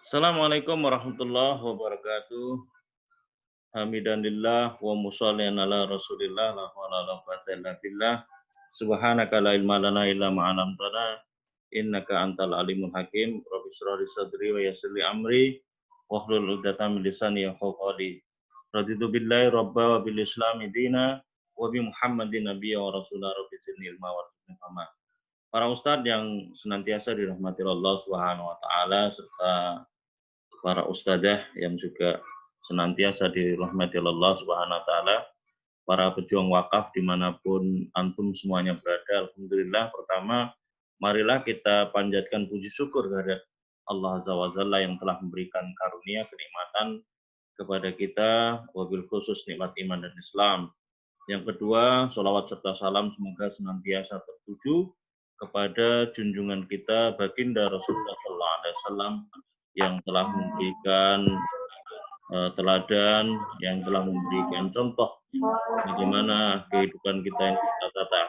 Assalamualaikum warahmatullahi wabarakatuh. Hamidanillah wa musallian ala Rasulillah la haula wala quwwata illa billah. Subhanaka la ilma lana illa ma 'allamtana innaka antal alimul hakim. Rabbi shrah li sadri wa yassir li amri wahlul 'uqdatam min lisani yafqahu qawli. Raditu billahi rabba wa bil islami dina wa bi Muhammadin nabiyya wa rasulah rabbi zidni ilma wa zidni fahma. Para ustadz yang senantiasa dirahmati Allah Subhanahu wa taala serta para ustadzah yang juga senantiasa dirahmati Allah Subhanahu wa taala, para pejuang wakaf dimanapun antum semuanya berada. Alhamdulillah, pertama marilah kita panjatkan puji syukur kehadirat Allah Azza wa Jalla yang telah memberikan karunia kenikmatan kepada kita, wabil khusus nikmat iman dan Islam. Yang kedua, sholawat serta salam semoga senantiasa tertuju kepada junjungan kita baginda Rasulullah SAW yang telah memberikan teladan, yang telah memberikan contoh bagaimana kehidupan kita ini tertata.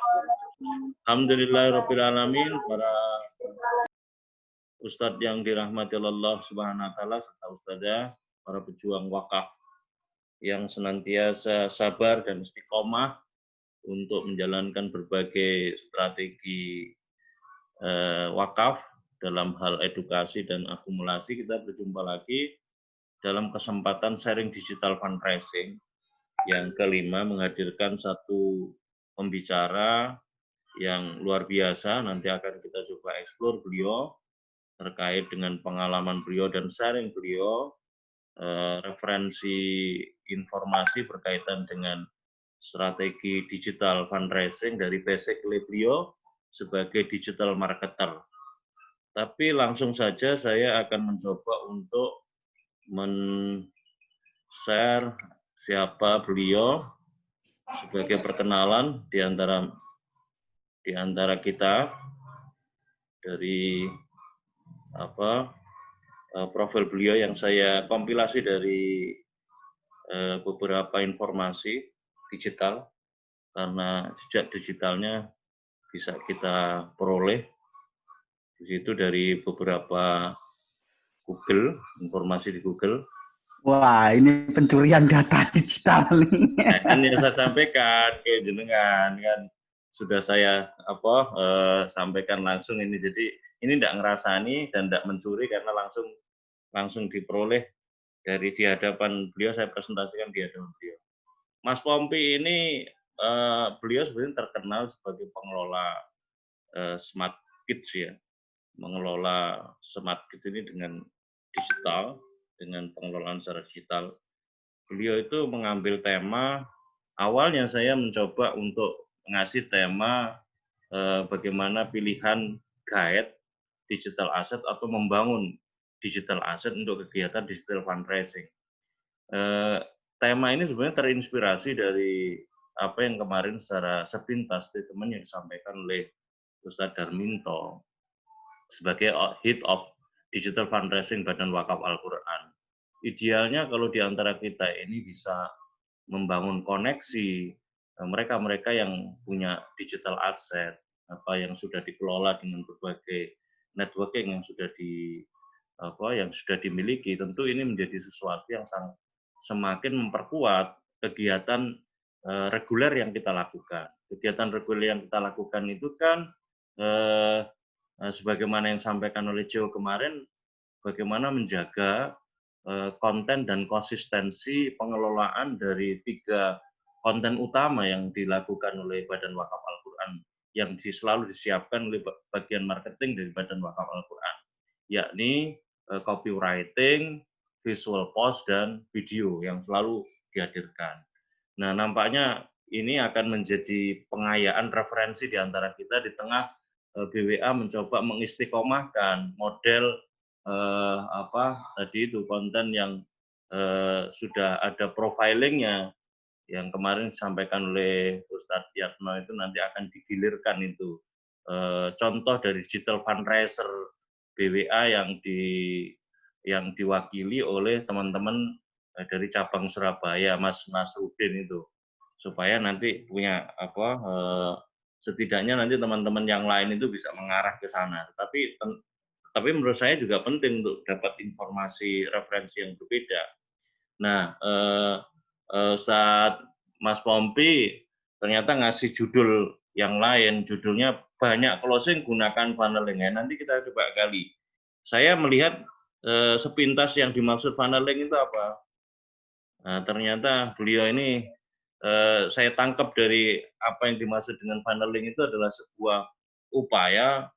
Alhamdulillahirrahmanirrahim, para ustadz yang dirahmati Allah Subhanahu wa taala serta ustadzah, para pejuang wakaf yang senantiasa sabar dan istiqomah untuk menjalankan berbagai strategi wakaf dalam hal edukasi dan akumulasi. Kita berjumpa lagi dalam kesempatan sharing digital fundraising yang kelima, menghadirkan satu pembicara yang luar biasa. Nanti akan kita coba eksplor beliau terkait dengan pengalaman beliau dan sharing beliau, referensi informasi berkaitan dengan strategi digital fundraising dari basically beliau sebagai digital marketer. Tapi langsung saja saya akan mencoba untuk men-share siapa beliau sebagai perkenalan di antara kita dari profil beliau yang saya kompilasi dari beberapa informasi digital, karena jejak digitalnya bisa kita peroleh di situ dari beberapa Google, informasi di Google. Wah, ini pencurian data digital nih. Nah, kan yang saya sampaikan ke jenengan kan sudah saya sampaikan langsung ini. Jadi ini tidak ngerasani dan tidak mencuri karena langsung diperoleh dari di hadapan beliau, saya presentasikan di hadapan beliau. Mas Pompi ini beliau sebenarnya terkenal sebagai pengelola smart kids ya, mengelola smart kids ini dengan digital, dengan pengelolaan secara digital. Beliau itu mengambil tema, awalnya saya mencoba untuk mengasih tema bagaimana pilihan guide digital asset atau membangun digital asset untuk kegiatan digital fundraising. Tema ini sebenarnya terinspirasi dari apa yang kemarin secara sepintas statement yang disampaikan oleh Ustadz Darminto sebagai head of digital fundraising Badan Wakaf Al-Quran. Idealnya kalau di antara kita ini bisa membangun koneksi mereka-mereka yang punya digital asset, yang sudah dikelola dengan berbagai networking yang sudah dimiliki, tentu ini menjadi sesuatu yang semakin memperkuat kegiatan reguler yang kita lakukan. Kegiatan reguler yang kita lakukan itu kan sebagaimana yang disampaikan oleh Joe kemarin, bagaimana menjaga konten dan konsistensi pengelolaan dari 3 konten utama yang dilakukan oleh Badan Wakaf Al-Quran yang selalu disiapkan oleh bagian marketing dari Badan Wakaf Al-Quran, yakni copywriting, visual post, dan video yang selalu dihadirkan. Nah, nampaknya ini akan menjadi pengayaan referensi di antara kita di tengah BWA mencoba mengistiqomahkan model tadi itu konten yang sudah ada profilingnya yang kemarin disampaikan oleh Ustadz Yatno, itu nanti akan digilirkan itu contoh dari digital fundraiser BWA yang diwakili oleh teman-teman dari cabang Surabaya, Mas Nasruddin itu, supaya nanti punya setidaknya nanti teman-teman yang lain itu bisa mengarah ke sana. Tapi tapi menurut saya juga penting untuk dapat informasi referensi yang berbeda. Nah, saat Mas Pompi ternyata ngasih judul yang lain, judulnya banyak closing gunakan funneling. Ya, nanti kita coba gali. Saya melihat sepintas yang dimaksud funneling itu apa. Nah, ternyata beliau ini saya tangkap dari apa yang dimaksud dengan funneling itu adalah sebuah upaya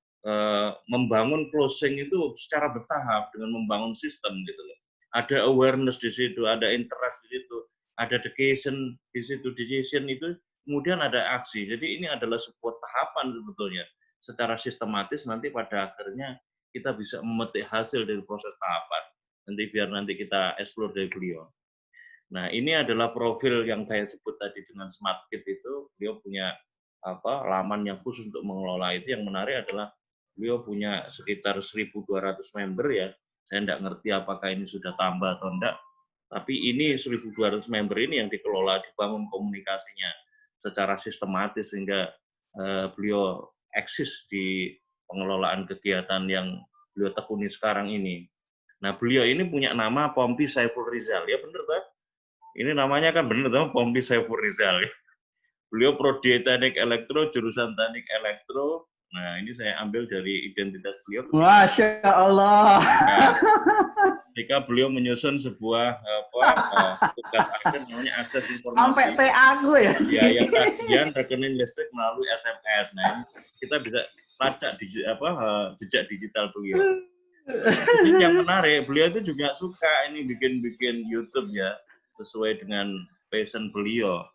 membangun closing itu secara bertahap dengan membangun sistem gitu loh. Ada awareness di situ, ada interest di situ, ada dedication di situ, decision itu, kemudian ada aksi. Jadi ini adalah sebuah tahapan sebetulnya. Secara sistematis nanti pada akhirnya kita bisa memetik hasil dari proses tahapan. Nanti biar nanti kita explore dari beliau. Nah, ini adalah profil yang saya sebut tadi dengan Smart Kit itu, beliau punya laman yang khusus untuk mengelola itu. Yang menarik adalah beliau punya sekitar 1.200 member ya. Saya tidak ngerti apakah ini sudah tambah atau enggak, tapi ini 1.200 member ini yang dikelola, dibangun komunikasinya secara sistematis sehingga beliau eksis di pengelolaan kegiatan yang beliau tekuni sekarang ini. Nah, beliau ini punya nama Pompi Saiful Rizal, ya benar tak? Ini namanya kan benar tuh, Pompi Saiful Rizal. Beliau prodi teknik elektro, jurusan teknik elektro. Nah, ini saya ambil dari identitas beliau. Masya Allah. Nah, ketika beliau menyusun sebuah tugas akhir namanya akses informasi. Sampai T aku ya. Biaya tagihan rekening listrik melalui SMS. Nah, ini kita bisa lacak jejak digital beliau. Ini yang menarik, beliau itu juga suka ini bikin YouTube ya, sesuai dengan passion beliau.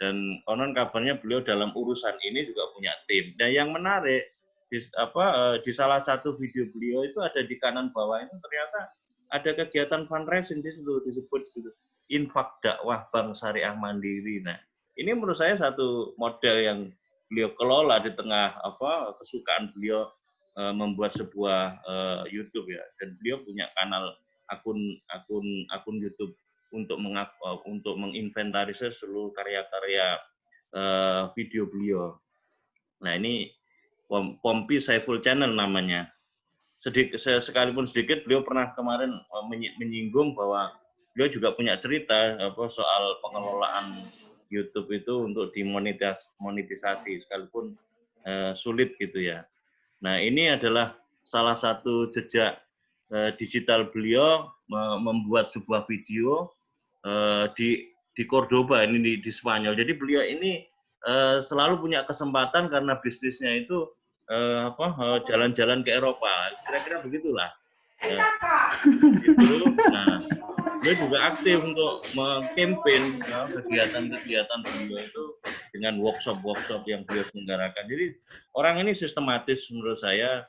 Dan konon kabarnya beliau dalam urusan ini juga punya tim. Dan yang menarik di salah satu video beliau itu ada di kanan bawah itu ternyata ada kegiatan fundraising di situ, disebut di situ infak dakwah Bank Syariah Mandiri. Nah, ini menurut saya satu model yang beliau kelola di tengah kesukaan beliau membuat sebuah YouTube ya, dan beliau punya kanal akun YouTube untuk menginventarisir seluruh karya-karya video beliau. Nah, ini Pompi Saiful Channel namanya. Sekalipun sedikit beliau pernah kemarin menyinggung bahwa beliau juga punya cerita soal pengelolaan YouTube itu untuk dimonetisasi sekalipun sulit gitu ya. Nah, ini adalah salah satu jejak digital beliau membuat sebuah video di Cordoba, ini di Spanyol. Jadi beliau ini selalu punya kesempatan karena bisnisnya itu jalan-jalan ke Eropa. Kira-kira begitulah. Itu. Nah, beliau juga aktif untuk mengkampanye kegiatan-kegiatan beliau itu dengan workshop-workshop yang beliau selenggarakan. Jadi orang ini sistematis menurut saya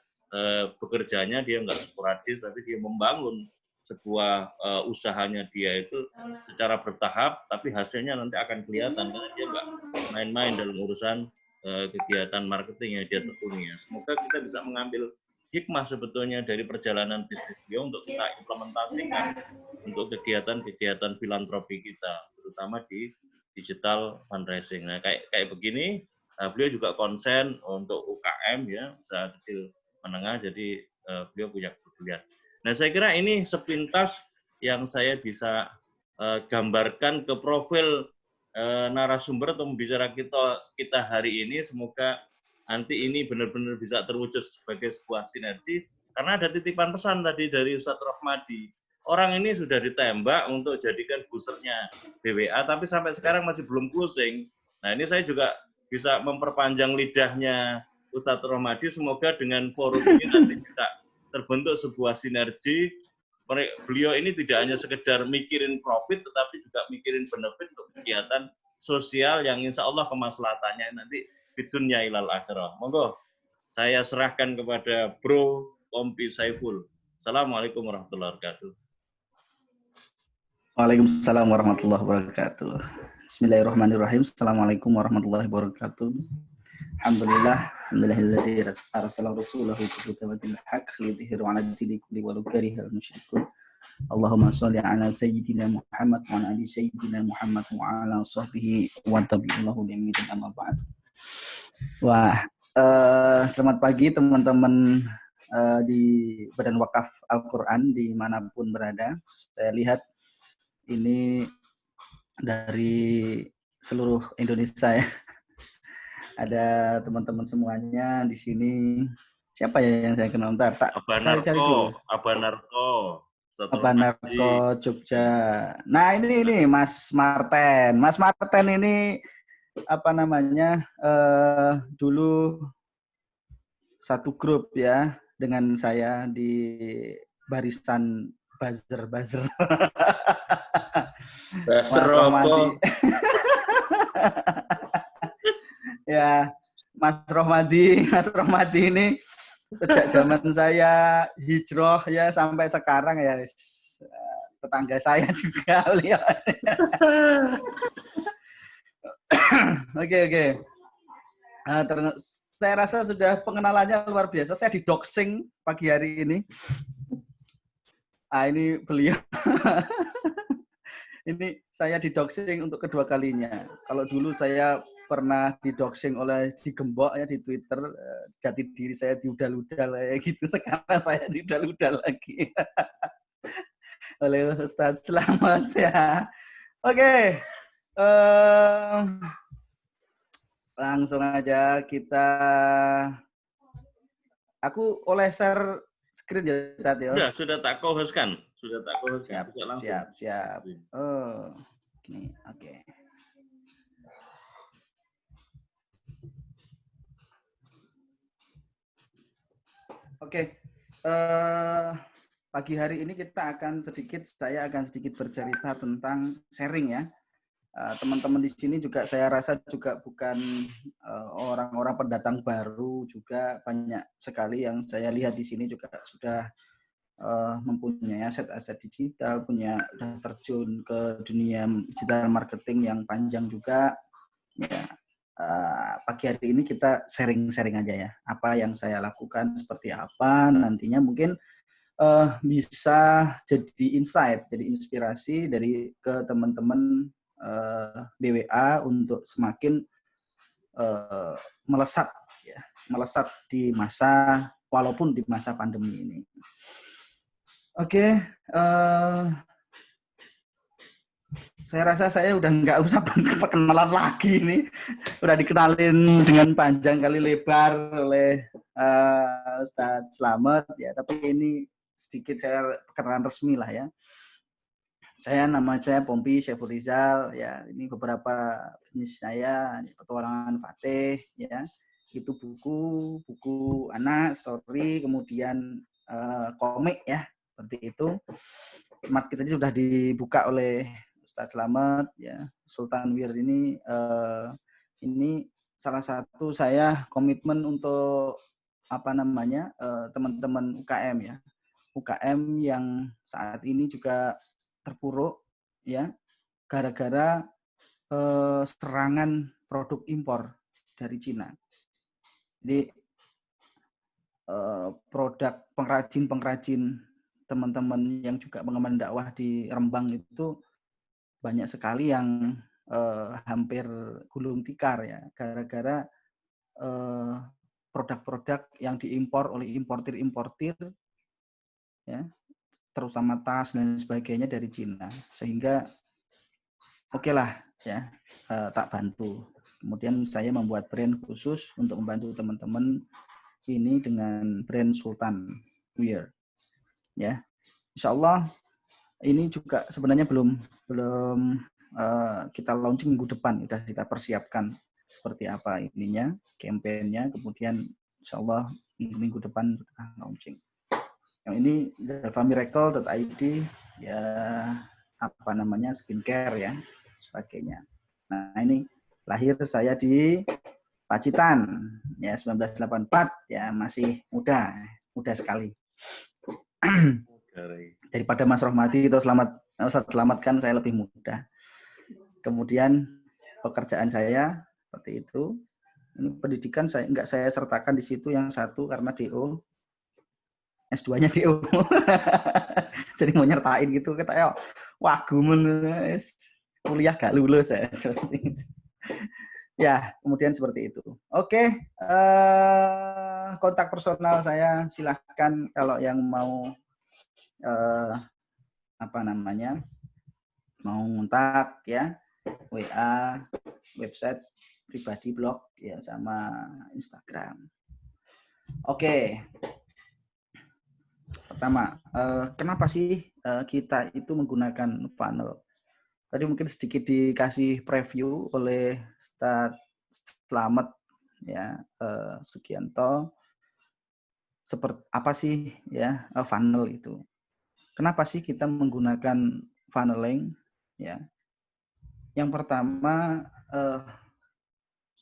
bekerjanya, dia nggak sporadis, tapi dia membangun sebuah usahanya dia itu secara bertahap, tapi hasilnya nanti akan kelihatan karena dia nggak main-main dalam urusan kegiatan marketing yang dia tekuni. Semoga kita bisa mengambil hikmah sebetulnya dari perjalanan bisnis beliau untuk kita implementasikan untuk kegiatan-kegiatan filantropi kita, terutama di digital fundraising. Nah, kayak begini, beliau juga konsen untuk UKM ya, usaha kecil menengah, jadi beliau punya kepedulian. Nah, saya kira ini sepintas yang saya bisa gambarkan ke profil narasumber atau pembicara kita hari ini. Semoga nanti ini benar-benar bisa terwujud sebagai sebuah sinergi, karena ada titipan pesan tadi dari Ustadz Rohmadi. Orang ini sudah ditembak untuk jadikan busernya BWA, tapi sampai sekarang masih belum closing. Nah, ini saya juga bisa memperpanjang lidahnya Ustadz Rohmadi. Semoga dengan forum ini nanti bisa terbentuk sebuah sinergi. Beliau ini tidak hanya sekedar mikirin profit, tetapi juga mikirin benefit untuk kegiatan sosial yang insya Allah kemaslahatannya nanti bidunya ilal akhirah. Monggo, saya serahkan kepada Bro Pompi Saiful. Assalamualaikum warahmatullahi wabarakatuh. Waalaikumsalam warahmatullahi wabarakatuh. Bismillahirrahmanirrahim. Assalamualaikum warahmatullahi wabarakatuh. Alhamdulillah, alhamdulillahilladzi arsala rasulahu bil haqqi liyudhhirahu 'ala dini kulli walau karihal musyrikun. Allahumma shalli ala sayyidina Muhammad wa ala ali sayyidina Muhammad wa ala sahbihi wa tabi'allahu limin amma ba'd. Wah, selamat pagi teman-teman di Badan Wakaf Al-Quran dimanapun berada. Saya lihat ini dari seluruh Indonesia ya. Ada teman-teman semuanya di sini. Siapa ya yang saya kenal? Ntar tak cari-cari dulu. Abanarko, Setor Haji. Abanarko Jogja. Nah ini Mas Marten. Mas Marten ini apa namanya? Dulu satu grup ya dengan saya di barisan buzzer. Buzzer Mas apa? Rohmadi. Ya, Mas Rohmadi ini sejak zaman saya hijrah ya sampai sekarang ya tetangga saya juga beliau. Oke. Saya rasa sudah pengenalannya luar biasa. Saya di-doxing pagi hari ini. Ini beliau. Ini saya di-doxing untuk kedua kalinya. Kalau dulu saya pernah di-doxing oleh Digembok ya di Twitter, jati diri saya diudal-udal kayak gitu. Sekarang saya diudal-udal lagi. Oleh Ustadz Selamat ya. Oke. Langsung aja kita. Aku oleh share screen ya tadi ya. Sudah tak co-hostkan. Siap. Oh, ini oke. Oke. Pagi hari ini saya akan sedikit bercerita tentang sharing ya. Teman-teman di sini juga saya rasa juga bukan orang-orang pendatang baru, juga banyak sekali yang saya lihat di sini juga sudah mempunyai aset-aset digital, sudah terjun ke dunia digital marketing yang panjang juga. Ya, pagi hari ini kita sharing-sharing aja ya. Apa yang saya lakukan, seperti apa nantinya mungkin bisa jadi insight, jadi inspirasi ke teman-teman BWA untuk semakin melesat di walaupun di masa pandemi ini. Oke, saya rasa saya udah nggak usah perkenalan lagi ini, udah dikenalin dengan panjang kali lebar oleh Ustadz Slamet ya. Tapi ini sedikit saya perkenalan resmi lah ya. Nama saya Pompi Syaiful Rizal ya. Ini beberapa bisnis saya, Petualangan Fatih ya. Itu buku anak, story, kemudian komik ya, seperti itu. Smart Kids sudah dibuka oleh Ustadz Slamet ya. Sultan Wir ini salah satu saya komitmen untuk teman-teman UKM ya. UKM yang saat ini juga terpuruk ya gara-gara serangan produk impor dari Cina. Jadi produk pengrajin teman-teman yang juga pengemban dakwah di Rembang itu banyak sekali yang hampir gulung tikar ya gara-gara produk-produk yang diimpor oleh importir ya, terutama tas dan sebagainya dari Cina, sehingga oke lah ya, tak bantu. Kemudian saya membuat brand khusus untuk membantu teman-teman ini dengan brand Sultan Wir ya. Insya Allah ini juga sebenarnya belum kita launching minggu depan, sudah kita persiapkan seperti apa ininya, kampanyenya, kemudian insya Allah minggu depan sudah launching. Yang ini zalfamiracle.id ya, skincare ya, sebagainya. Nah ini lahir saya di Pacitan ya 1984 ya, masih muda sekali. Daripada Mas Rohmadi itu Selamat kan saya lebih muda. Kemudian pekerjaan saya seperti itu. Ini pendidikan enggak saya sertakan di situ, yang satu karena DO. S2-nya DO. Jadi mau nyertain gitu, kata wah gumen kuliah gak lulus ya seperti itu. Ya, kemudian seperti itu. Oke, kontak personal saya, silahkan kalau yang mau mau kontak ya, WA, website pribadi, blog ya, sama Instagram. Oke. Pertama, kenapa sih kita itu menggunakan funnel? Tadi mungkin sedikit dikasih preview oleh Ustadz Slamet ya, Sugianto, seperti apa sih ya funnel itu? Kenapa sih kita menggunakan funneling? Ya, yang pertama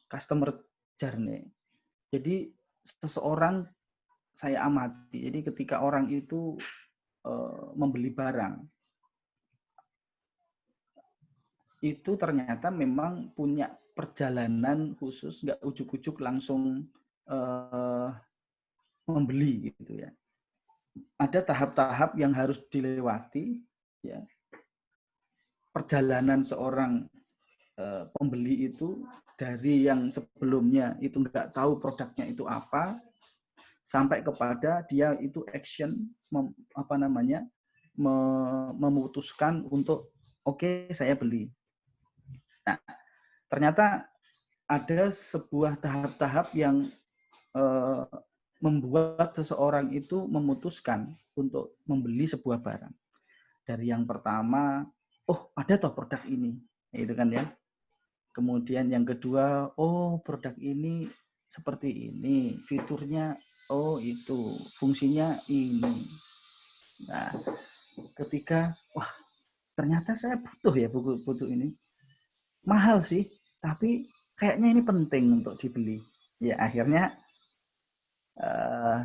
customer journey. Jadi seseorang saya amati. Jadi ketika orang itu membeli barang, itu ternyata memang punya perjalanan khusus, nggak ujuk-ujuk langsung membeli gitu ya. Ada tahap-tahap yang harus dilewati ya. Perjalanan seorang pembeli itu dari yang sebelumnya itu nggak tahu produknya itu apa, sampai kepada dia itu action memutuskan untuk oke, saya beli. Nah, ternyata ada sebuah tahap-tahap yang membuat seseorang itu memutuskan untuk membeli sebuah barang. Dari yang pertama, oh ada toh produk ini, itu kan ya. Kemudian yang kedua, oh produk ini seperti ini, fiturnya, oh itu, fungsinya ini. Nah, ketika, wah ternyata saya butuh ya buku ini. Mahal sih, tapi kayaknya ini penting untuk dibeli. Ya akhirnya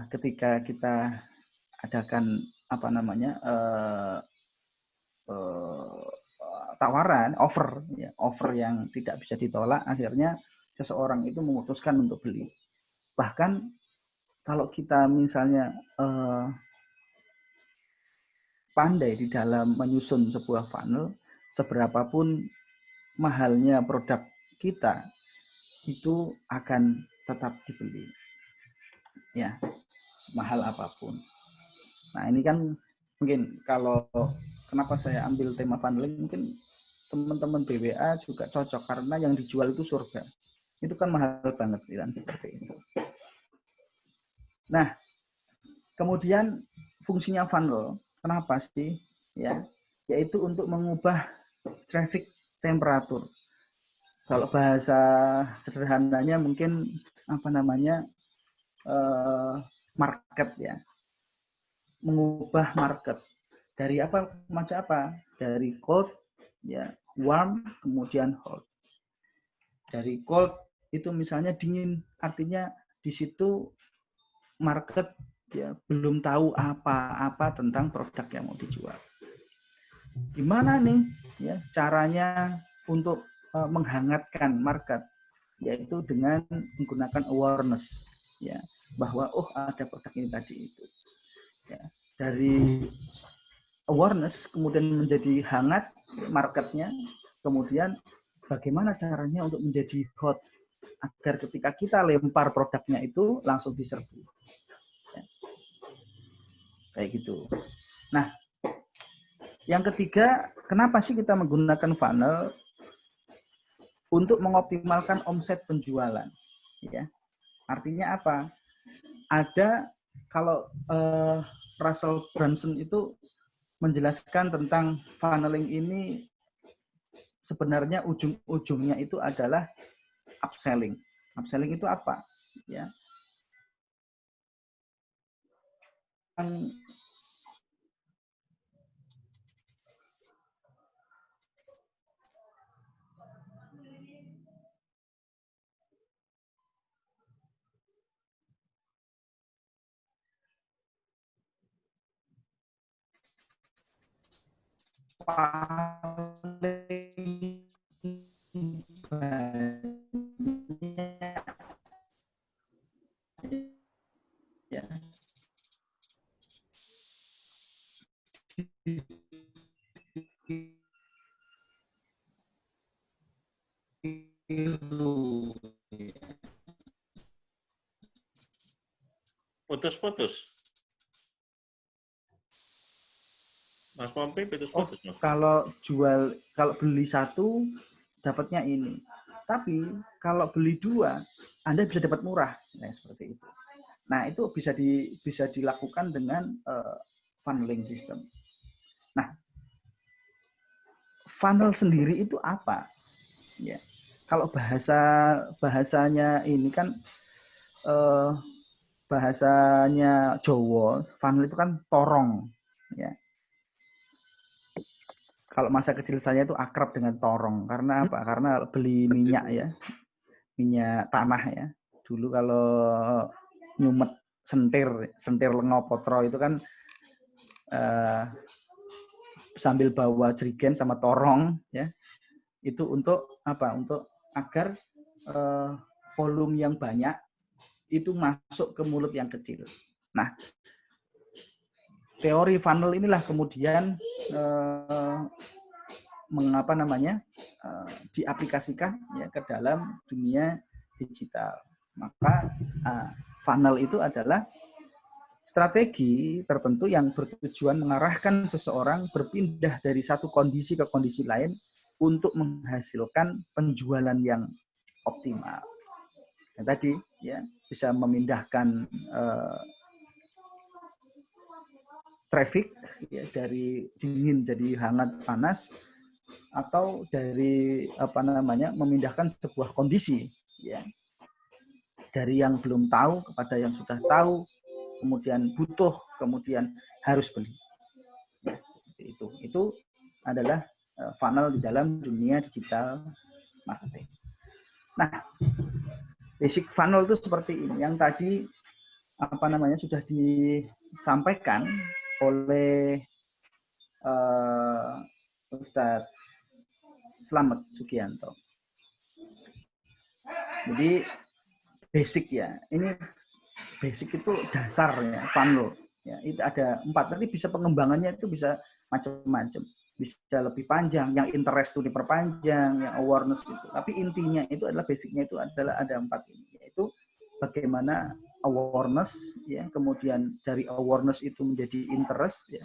ketika kita adakan tawaran, offer yang tidak bisa ditolak, akhirnya seseorang itu memutuskan untuk beli. Bahkan kalau kita misalnya pandai di dalam menyusun sebuah funnel, seberapapun mahalnya produk kita, itu akan tetap dibeli. Ya, semahal apapun. Nah, ini kan mungkin kalau kenapa saya ambil tema funneling, mungkin teman-teman BWA juga cocok karena yang dijual itu surga. Itu kan mahal banget kan, seperti itu. Nah, kemudian fungsinya funnel, kenapa sih? Ya, yaitu untuk mengubah traffic temperatur. Kalau bahasa sederhananya mungkin market ya, mengubah market dari macam apa? Dari cold ya, warm, kemudian hot. Dari cold itu misalnya dingin, artinya di situ market ya belum tahu apa-apa tentang produk yang mau dijual. Gimana nih ya caranya untuk menghangatkan market, yaitu dengan menggunakan awareness ya, bahwa oh ada produk ini tadi itu. Ya, dari awareness kemudian menjadi hangat marketnya, kemudian bagaimana caranya untuk menjadi hot agar ketika kita lempar produknya itu langsung diserbu. Ya. Kayak gitu. Nah, yang ketiga, kenapa sih kita menggunakan funnel? Untuk mengoptimalkan omset penjualan. Ya. Artinya apa? Ada kalau Russell Brunson itu menjelaskan tentang funneling ini, sebenarnya ujung-ujungnya itu adalah upselling. Upselling itu apa? Ya. Ya. Putus-putus. Mas Pompi Oh, putus-putus. kalau beli satu dapatnya ini. Tapi kalau beli dua, Anda bisa dapat murah. Nah, seperti itu. Nah, itu bisa dilakukan dengan funneling system. Nah, funnel sendiri itu apa? Ya. Kalau bahasanya ini kan bahasanya Jawa, funnel itu kan torong, ya. Kalau masa kecil saya itu akrab dengan torong. Karena apa? Karena beli minyak ya, minyak tanah ya. Dulu kalau nyumet sentir lengo potro itu kan sambil bawa jerigen sama torong ya. Itu untuk apa? Untuk agar volume yang banyak itu masuk ke mulut yang kecil. Nah, teori funnel inilah kemudian diaplikasikan ya ke dalam dunia digital. Maka funnel itu adalah strategi tertentu yang bertujuan mengarahkan seseorang berpindah dari satu kondisi ke kondisi lain untuk menghasilkan penjualan yang optimal. Dan tadi ya bisa memindahkan traffic ya, dari dingin jadi hangat panas, atau dari memindahkan sebuah kondisi ya, dari yang belum tahu kepada yang sudah tahu, kemudian butuh, kemudian harus beli. Ya, itu adalah funnel di dalam dunia digital marketing. Nah, basic funnel itu seperti ini. Yang tadi sudah disampaikan oleh Ustadz Slamet Sugianto. Jadi basic ya. Ini basic itu dasarnya funnel. Ya, itu ada 4. Nanti bisa pengembangannya itu bisa macam-macam. Bisa lebih panjang, yang interest itu diperpanjang, yang awareness itu. Tapi intinya itu adalah basicnya itu adalah ada 4 ini. Yaitu bagaimana awareness ya, kemudian dari awareness itu menjadi interest ya.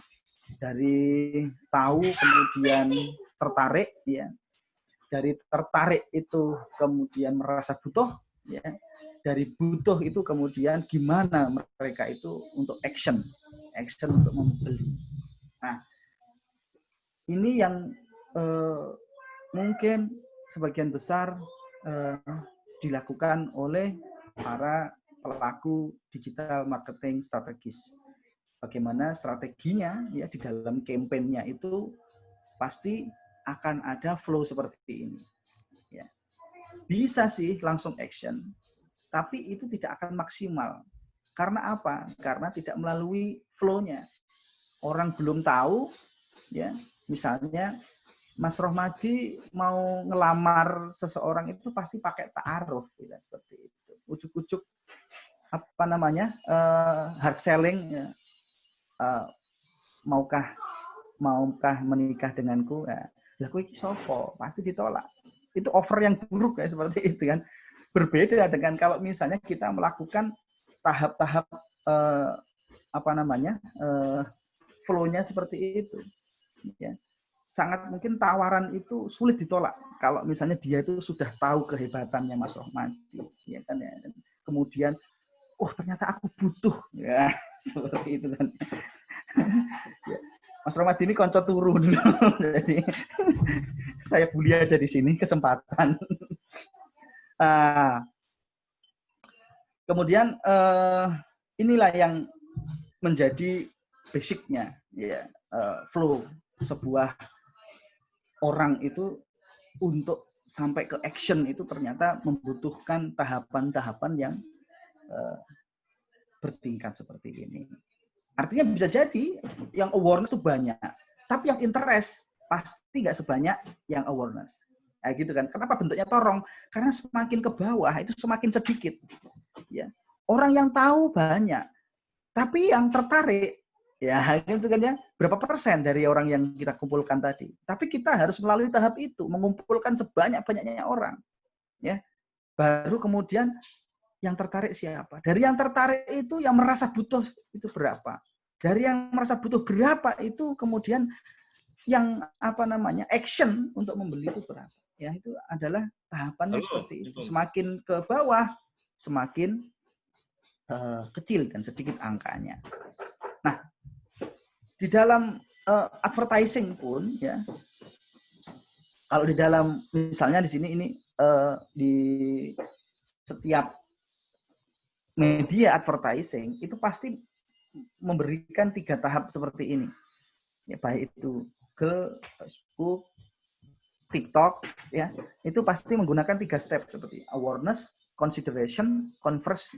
Dari tahu kemudian tertarik ya. Dari tertarik itu kemudian merasa butuh ya. Dari butuh itu kemudian gimana mereka itu untuk action untuk membeli. Nah, ini yang mungkin sebagian besar dilakukan oleh para pelaku digital marketing strategis. Bagaimana strateginya ya di dalam campaign-nya itu pasti akan ada flow seperti ini. Ya. Bisa sih langsung action, tapi itu tidak akan maksimal. Karena apa? Karena tidak melalui flow-nya. Orang belum tahu, ya, misalnya Mas Rohmadi mau ngelamar seseorang itu pasti pakai ta'aruf, ya, seperti itu. Ujuk-ujuk hard selling, ya. Maukah menikah denganku? Ya, aku iki sopo, pasti ditolak. Itu offer yang buruk ya, seperti itu kan. Berbeda dengan kalau misalnya kita melakukan tahap-tahap flow-nya seperti itu. Ya. Sangat mungkin tawaran itu sulit ditolak kalau misalnya dia itu sudah tahu kehebatannya Mas Rohmadi, ya kan ya. Kemudian, ternyata aku butuh, ya seperti itu kan. Ya. Mas Rohmadi ini konco turu dulu, jadi saya bully aja di sini kesempatan. Kemudian inilah yang menjadi basicnya, ya, flow sebuah orang itu untuk sampai ke action itu ternyata membutuhkan tahapan-tahapan yang bertingkat seperti ini. Artinya bisa jadi yang awareness itu banyak, tapi yang interest pasti nggak sebanyak yang awareness. Nah, gitu kan. Kenapa bentuknya torong? Karena semakin ke bawah itu semakin sedikit. Ya. Orang yang tahu banyak, tapi yang tertarik ya gitu kan ya, berapa persen dari orang yang kita kumpulkan tadi. Tapi kita harus melalui tahap itu, mengumpulkan sebanyak-banyaknya orang. Ya. Baru kemudian yang tertarik siapa? Dari yang tertarik itu yang merasa butuh itu berapa? Dari yang merasa butuh berapa itu kemudian yang action untuk membeli itu berapa? Ya, itu adalah tahapannya seperti itu. Semakin ke bawah semakin kecil dan sedikit angkanya. Nah, di dalam advertising pun ya, kalau di dalam misalnya di sini ini di setiap media advertising itu pasti memberikan 3 tahap seperti ini. Ya, baik itu Google, Facebook, TikTok, ya, itu pasti menggunakan 3 step seperti awareness, consideration,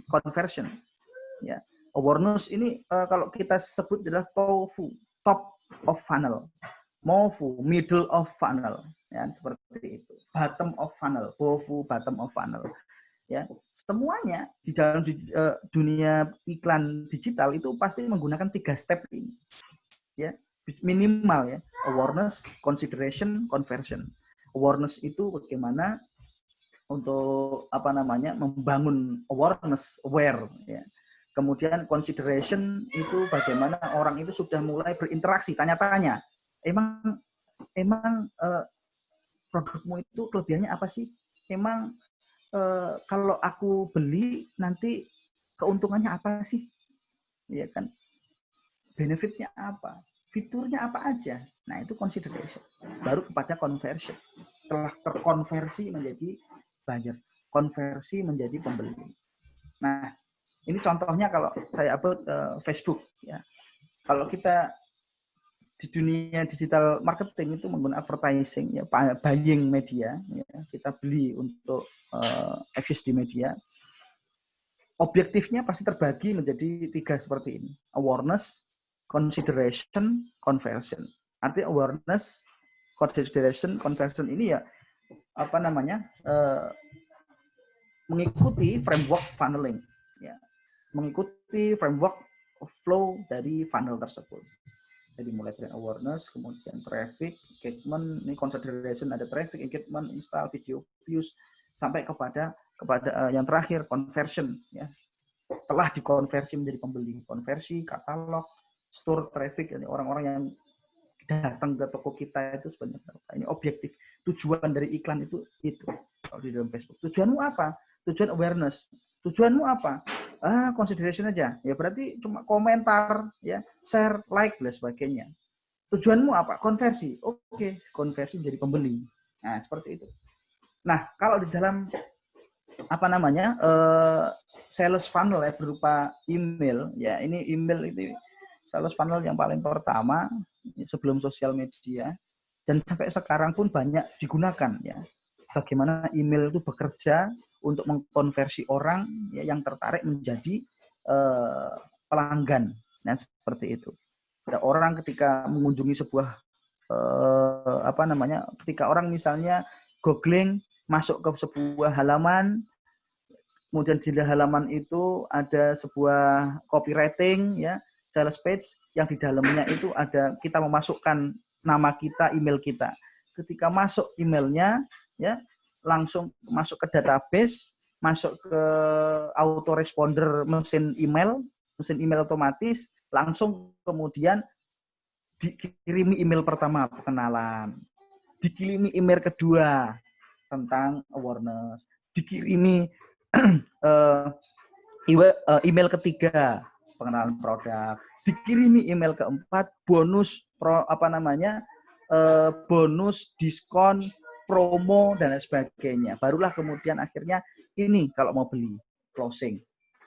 conversion. Ya, awareness ini kalau kita sebut adalah TOFU, top of funnel, MOFU, middle of funnel, ya, seperti itu. Bottom of funnel, BOFU, bottom of funnel. Ya, semuanya di dalam dunia iklan digital itu pasti menggunakan 3 step ini. Ya, minimal ya, awareness, consideration, conversion. Awareness itu bagaimana untuk membangun awareness, aware ya. Kemudian consideration itu bagaimana orang itu sudah mulai berinteraksi, tanya-tanya. Emang produkmu itu kelebihannya apa sih? Emang kalau aku beli nanti keuntungannya apa sih? Ya kan? Benefitnya apa? Fiturnya apa aja? Nah, itu consideration. Baru kepada conversion. Telah terkonversi menjadi buyer, konversi menjadi pembeli. Nah, ini contohnya kalau saya upload Facebook ya. Kalau kita di dunia digital marketing itu menggunakan advertising ya, buying media ya, kita beli untuk eksis di media. Objektifnya pasti terbagi menjadi 3 seperti ini. Awareness, consideration, conversion. Artinya awareness, consideration, conversion ini ya mengikuti framework funneling ya. Mengikuti framework flow dari funnel tersebut. Jadi mulai dari awareness, kemudian traffic, engagement, ini consideration ada traffic, engagement, install, video views, sampai kepada yang terakhir conversion ya. Telah dikonversi menjadi pembeli, konversi, katalog, store, traffic, jadi orang-orang yang datang ke toko kita itu sebanyak berapa. Ini objektif. Tujuan dari iklan itu kalau di dalam Facebook. Tujuanmu apa? Tujuan awareness. Tujuanmu apa? Consideration aja. Ya berarti cuma komentar, ya, share, like, dan sebagainya. Tujuanmu apa? Konversi. Oke, konversi menjadi pembeli. Nah, seperti itu. Nah, kalau di dalam sales funnel ya berupa email, ya ini email itu sales funnel yang paling pertama sebelum sosial media dan sampai sekarang pun banyak digunakan ya. Bagaimana email itu bekerja untuk mengkonversi orang ya, yang tertarik menjadi pelanggan. Nah, seperti itu. Ada orang ketika mengunjungi sebuah ketika orang misalnya googling masuk ke sebuah halaman, kemudian di halaman itu ada sebuah copywriting ya, sales page yang di dalamnya itu ada kita memasukkan nama kita, email kita. Ketika masuk emailnya ya, langsung masuk ke database, masuk ke autoresponder mesin email otomatis, langsung kemudian dikirimi email pertama perkenalan, dikirimi email kedua tentang awareness, dikirimi email ketiga pengenalan produk, dikirimi email keempat bonus bonus diskon promo dan sebagainya. Barulah kemudian akhirnya ini kalau mau beli closing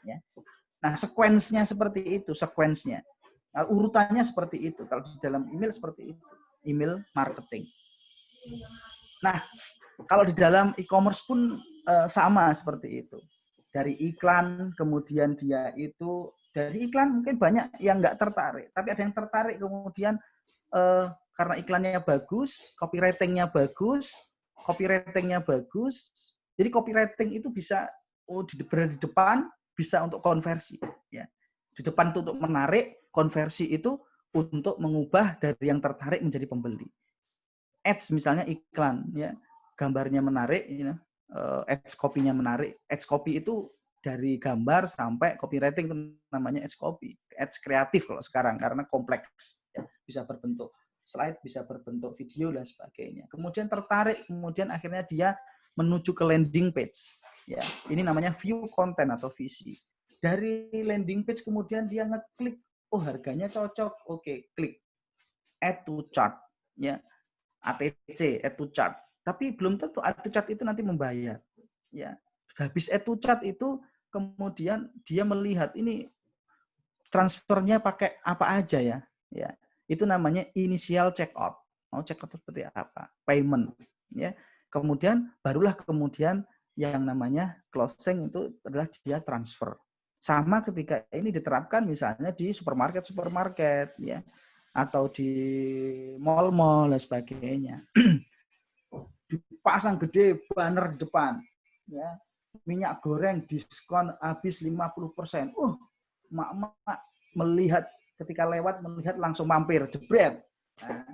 ya. Nah, sequence-nya seperti itu, Nah, urutannya seperti itu. Kalau di dalam email seperti itu, email marketing. Nah, kalau di dalam e-commerce pun sama seperti itu. Dari iklan, kemudian dia itu dari iklan mungkin banyak yang nggak tertarik, tapi ada yang tertarik kemudian karena iklannya bagus, copywriting-nya bagus. Jadi copywriting itu bisa berada di depan, bisa untuk konversi. Ya. Di depan itu untuk menarik, konversi itu untuk mengubah dari yang tertarik menjadi pembeli. Ads misalnya iklan, ya gambarnya menarik, ads copy-nya menarik. Ads copy itu dari gambar sampai copywriting itu namanya ads copy, ads kreatif kalau sekarang karena kompleks, ya. Bisa berbentuk slide, bisa berbentuk video dan sebagainya. Kemudian tertarik, kemudian akhirnya dia menuju ke landing page. Ya, ini namanya view content atau visi. Dari landing page kemudian dia ngeklik, oh harganya cocok, oke, klik add to chart, ya, ATC, add to chart. Tapi belum tentu add to chart itu nanti membayar. Ya, habis add to chart itu kemudian dia melihat ini transfernya pakai apa aja ya. Ya, itu namanya initial checkout. Mau checkout seperti apa? Payment, ya. Kemudian barulah kemudian yang namanya closing itu adalah dia transfer. Sama ketika ini diterapkan misalnya di supermarket ya, atau di mall-mall dan sebagainya. Dipasang gede banner di depan, ya, minyak goreng diskon habis 50%. Mak-mak melihat ketika lewat melihat langsung mampir, jebret. Nah,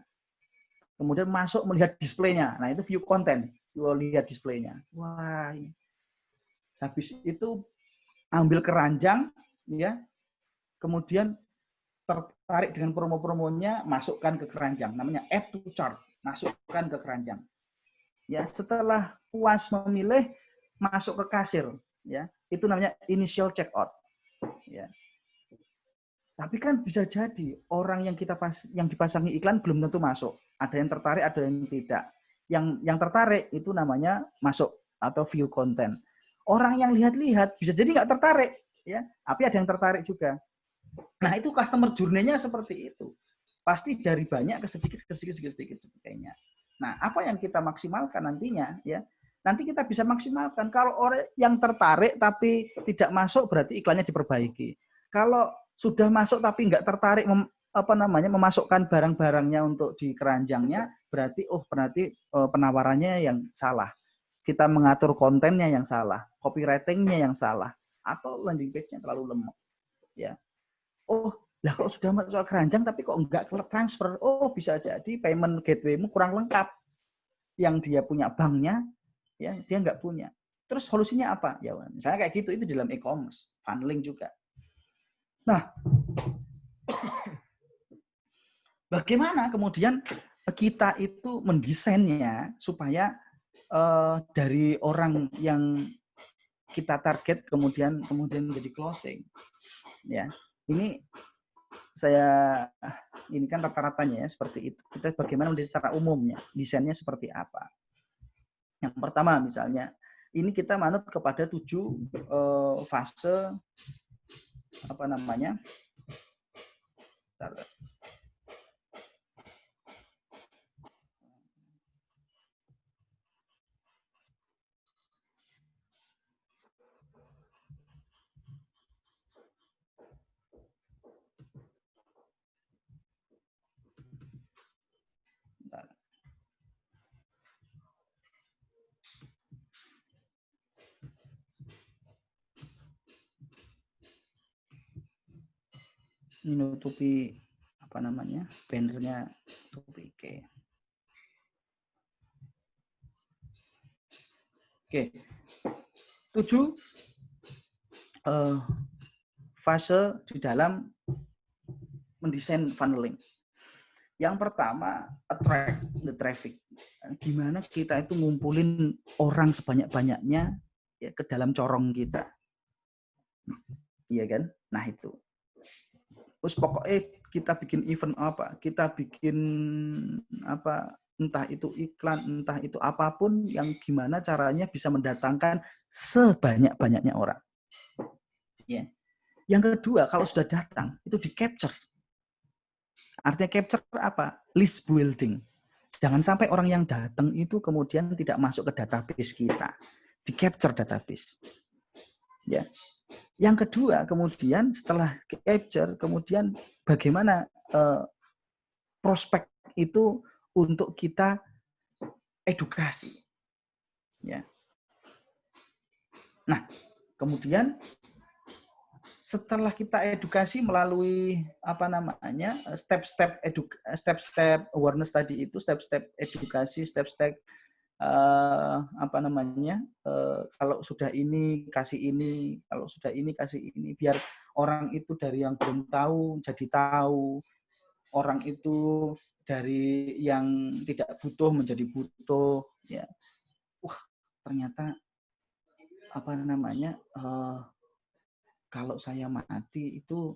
kemudian masuk melihat displaynya. Nah, itu view content. Lihat displaynya. Wah, habis itu ambil keranjang, ya. Kemudian tertarik dengan promo-promonya, masukkan ke keranjang. Namanya add to chart. Masukkan ke keranjang. Ya, setelah puas memilih, masuk ke kasir. Ya, itu namanya initial checkout. Ya. Tapi kan bisa jadi orang yang yang dipasangi iklan belum tentu masuk. Ada yang tertarik, ada yang tidak. Yang tertarik itu namanya masuk atau view content. Orang yang lihat-lihat bisa jadi nggak tertarik, ya. Tapi ada yang tertarik juga. Nah, itu customer journey-nya seperti itu. Pasti dari banyak ke sedikit sebagainya. Nah, apa yang kita maksimalkan nantinya, ya? Nanti kita bisa maksimalkan. Kalau orang yang tertarik tapi tidak masuk, berarti iklannya diperbaiki. Kalau sudah masuk tapi nggak tertarik memasukkan barang-barangnya untuk di keranjangnya, berarti penawarannya yang salah. Kita mengatur kontennya yang salah, copywriting-nya yang salah, atau landing page-nya terlalu lemah. Ya. Lah kalau sudah masuk keranjang tapi kok nggak transfer, bisa jadi payment gateway-mu kurang lengkap. Yang dia punya banknya, ya dia nggak punya. Terus solusinya apa? Ya misalnya kayak gitu, itu dalam e-commerce, funneling juga. Nah, bagaimana kemudian kita itu mendesainnya supaya dari orang yang kita target kemudian menjadi closing, ya. Ini ini kan rata-ratanya ya seperti itu. Kita bagaimana secara umumnya desainnya seperti apa? Yang pertama misalnya ini kita manut kepada 7 fase apa namanya? Ini nutupi apa namanya, bannernya tutupi. Oke. 7 fase di dalam mendesain funneling. Yang pertama, attract the traffic. Gimana kita itu ngumpulin orang sebanyak-banyaknya ya, ke dalam corong kita. Iya kan? Nah itu. Terus pokoknya kita bikin event apa, kita bikin apa, entah itu iklan, entah itu apapun yang gimana caranya bisa mendatangkan sebanyak-banyaknya orang. Ya. Yang kedua, kalau sudah datang, itu di-capture. Artinya capture apa? List building. Jangan sampai orang yang datang itu kemudian tidak masuk ke database kita. Di-capture database. Ya. Yang kedua, kemudian setelah capture, kemudian bagaimana prospek itu untuk kita edukasi. Ya. Nah, kemudian setelah kita edukasi melalui apa namanya step-step awareness tadi itu, step-step edukasi, step-step apa namanya, kalau sudah ini kasih ini, kalau sudah ini kasih ini, biar orang itu dari yang belum tahu jadi tahu, orang itu dari yang tidak butuh menjadi butuh, ya. Wah, ternyata apa namanya, kalau saya mati itu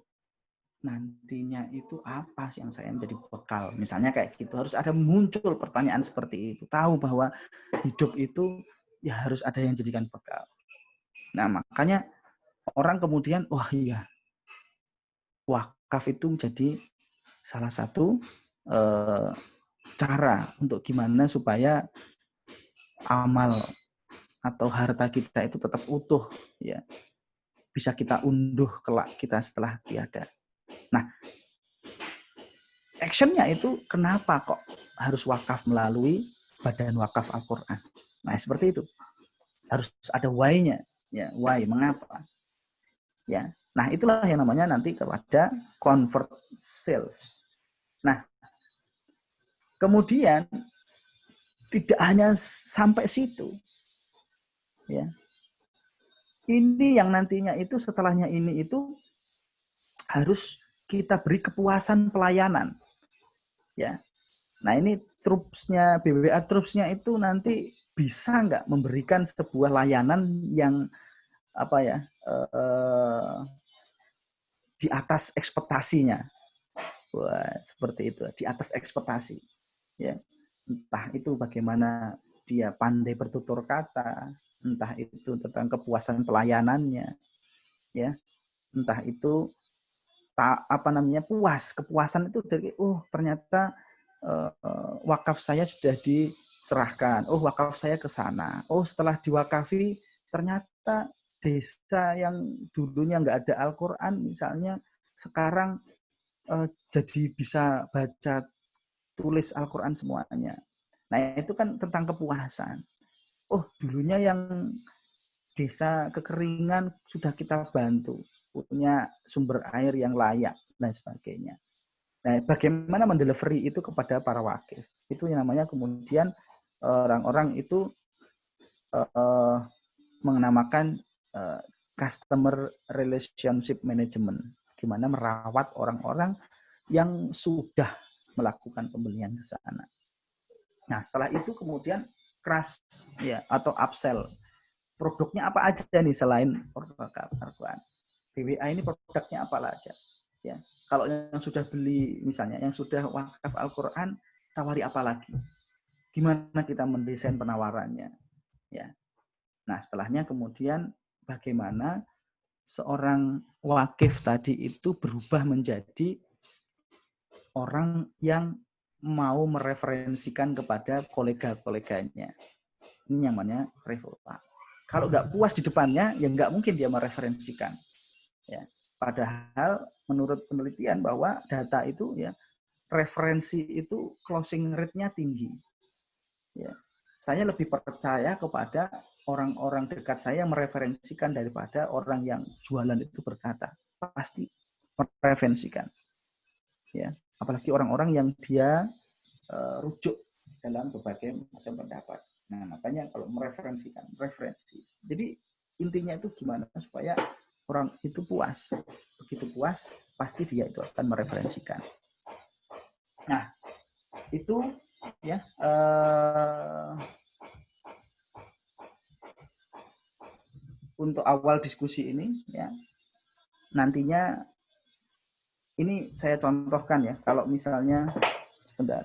nantinya itu apa sih yang saya menjadi bekal? Misalnya kayak gitu, harus ada muncul pertanyaan seperti itu. Tahu bahwa hidup itu ya harus ada yang jadikan bekal. Nah, makanya orang kemudian, wah iya, wakaf itu menjadi salah satu cara untuk gimana supaya amal atau harta kita itu tetap utuh, ya, bisa kita unduh kelak kita setelah tiada. Nah, actionnya itu kenapa kok harus wakaf melalui Badan Wakaf Al-Quran? Nah, seperti itu. Harus ada why-nya, ya, why, mengapa? Ya. Nah, itulah yang namanya nanti kepada convert sales. Nah, kemudian tidak hanya sampai situ. Ya. Ini yang nantinya itu setelahnya ini itu harus kita beri kepuasan pelayanan. Ya. Nah, ini trupsnya BWA trupsnya itu nanti bisa nggak memberikan sebuah layanan yang apa ya, di atas ekspektasinya. Wah, seperti itu, di atas ekspektasi. Ya, entah itu bagaimana dia pandai bertutur kata, entah itu tentang kepuasan pelayanannya, ya, entah itu apa namanya, kepuasan itu dari ternyata wakaf saya sudah diserahkan, wakaf saya ke sana, setelah diwakafi ternyata desa yang dulunya nggak ada Al-Quran misalnya sekarang jadi bisa baca tulis Al-Quran semuanya. Nah, itu kan tentang kepuasan. Dulunya yang desa kekeringan sudah kita bantu, punya sumber air yang layak, dan sebagainya. Nah, bagaimana mendelivery itu kepada para wakil? Itu yang namanya kemudian orang-orang itu mengenamakan customer relationship management. Gimana merawat orang-orang yang sudah melakukan pembelian ke sana. Nah, setelah itu kemudian cross ya atau upsell. Produknya apa aja nih selain produk Al-Quran? BWA ini produknya apa aja? Ya, kalau yang sudah beli misalnya, yang sudah wakaf Al-Quran, tawari apa lagi? Gimana kita mendesain penawarannya? Ya. Nah, setelahnya kemudian bagaimana seorang wakif tadi itu berubah menjadi orang yang mau mereferensikan kepada kolega-koleganya. Ini yang namanya revolta. Kalau nggak puas di depannya, ya nggak mungkin dia mereferensikan. Ya. Padahal menurut penelitian bahwa data itu ya referensi itu closing rate-nya tinggi. Ya. Saya lebih percaya kepada orang-orang dekat saya yang mereferensikan daripada orang yang jualan itu berkata. Pasti mereferensikan. Ya. Apalagi orang-orang yang dia rujuk dalam berbagai macam pendapat. Nah, makanya kalau mereferensikan, referensi. Jadi intinya itu gimana supaya orang itu puas. Begitu puas, pasti dia itu akan mereferensikan. Nah, itu ya untuk awal diskusi ini ya. Nantinya ini saya contohkan ya, kalau misalnya sebentar.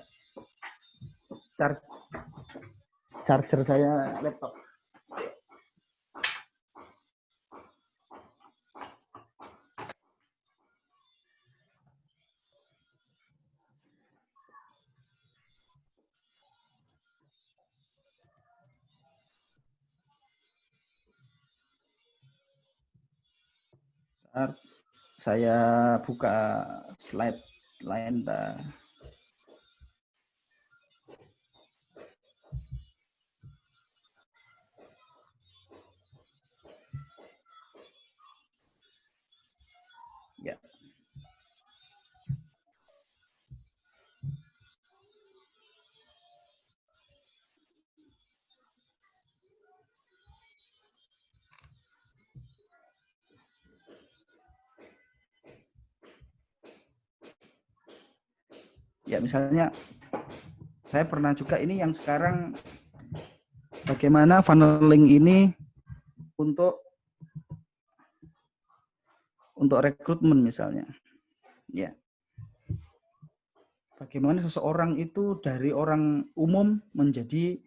Charger saya laptop. Saya buka slide lain. Ya. Ya misalnya saya pernah juga ini yang sekarang bagaimana funneling ini untuk rekrutmen misalnya. Ya. Bagaimana seseorang itu dari orang umum menjadi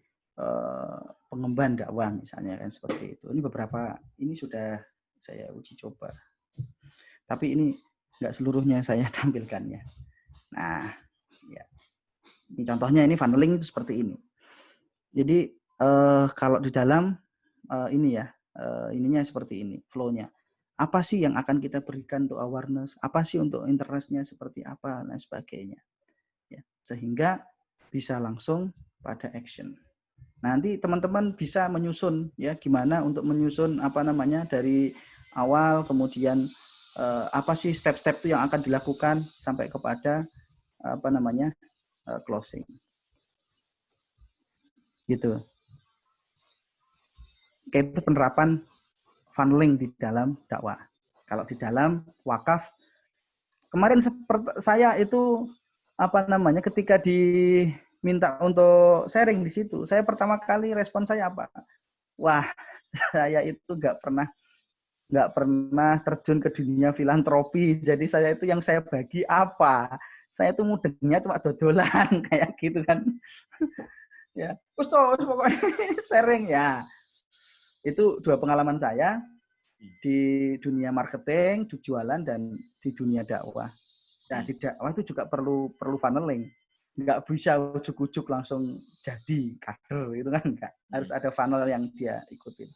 pengemban dakwah misalnya kan seperti itu. Ini beberapa ini sudah saya uji coba. Tapi ini enggak seluruhnya saya tampilkan ya. Nah, ya. Ini contohnya ini funneling itu seperti ini. Jadi kalau di dalam ini ya, ininya seperti ini, flow-nya. Apa sih yang akan kita berikan untuk awareness? Apa sih untuk interest-nya seperti apa dan sebagainya. Ya, sehingga bisa langsung pada action. Nanti teman-teman bisa menyusun ya gimana untuk menyusun apa namanya dari awal kemudian apa sih step-step itu yang akan dilakukan sampai kepada apa namanya closing. Gitu. Itu penerapan funneling di dalam dakwah. Kalau di dalam wakaf kemarin saya itu apa namanya ketika diminta untuk sharing di situ, saya pertama kali respon saya apa? Wah, saya itu nggak pernah terjun ke dunia filantropi. Jadi saya itu yang saya bagi apa? Saya itu mudengnya cuma dodolan kayak gitu kan. Ya, terus pokoknya sharing ya. Itu dua pengalaman saya di dunia marketing, di jualan dan di dunia dakwah. Nah, di dakwah itu juga perlu funneling. Nggak bisa ujuk-ujuk langsung jadi kader itu kan enggak. Harus ada funnel yang dia ikutin.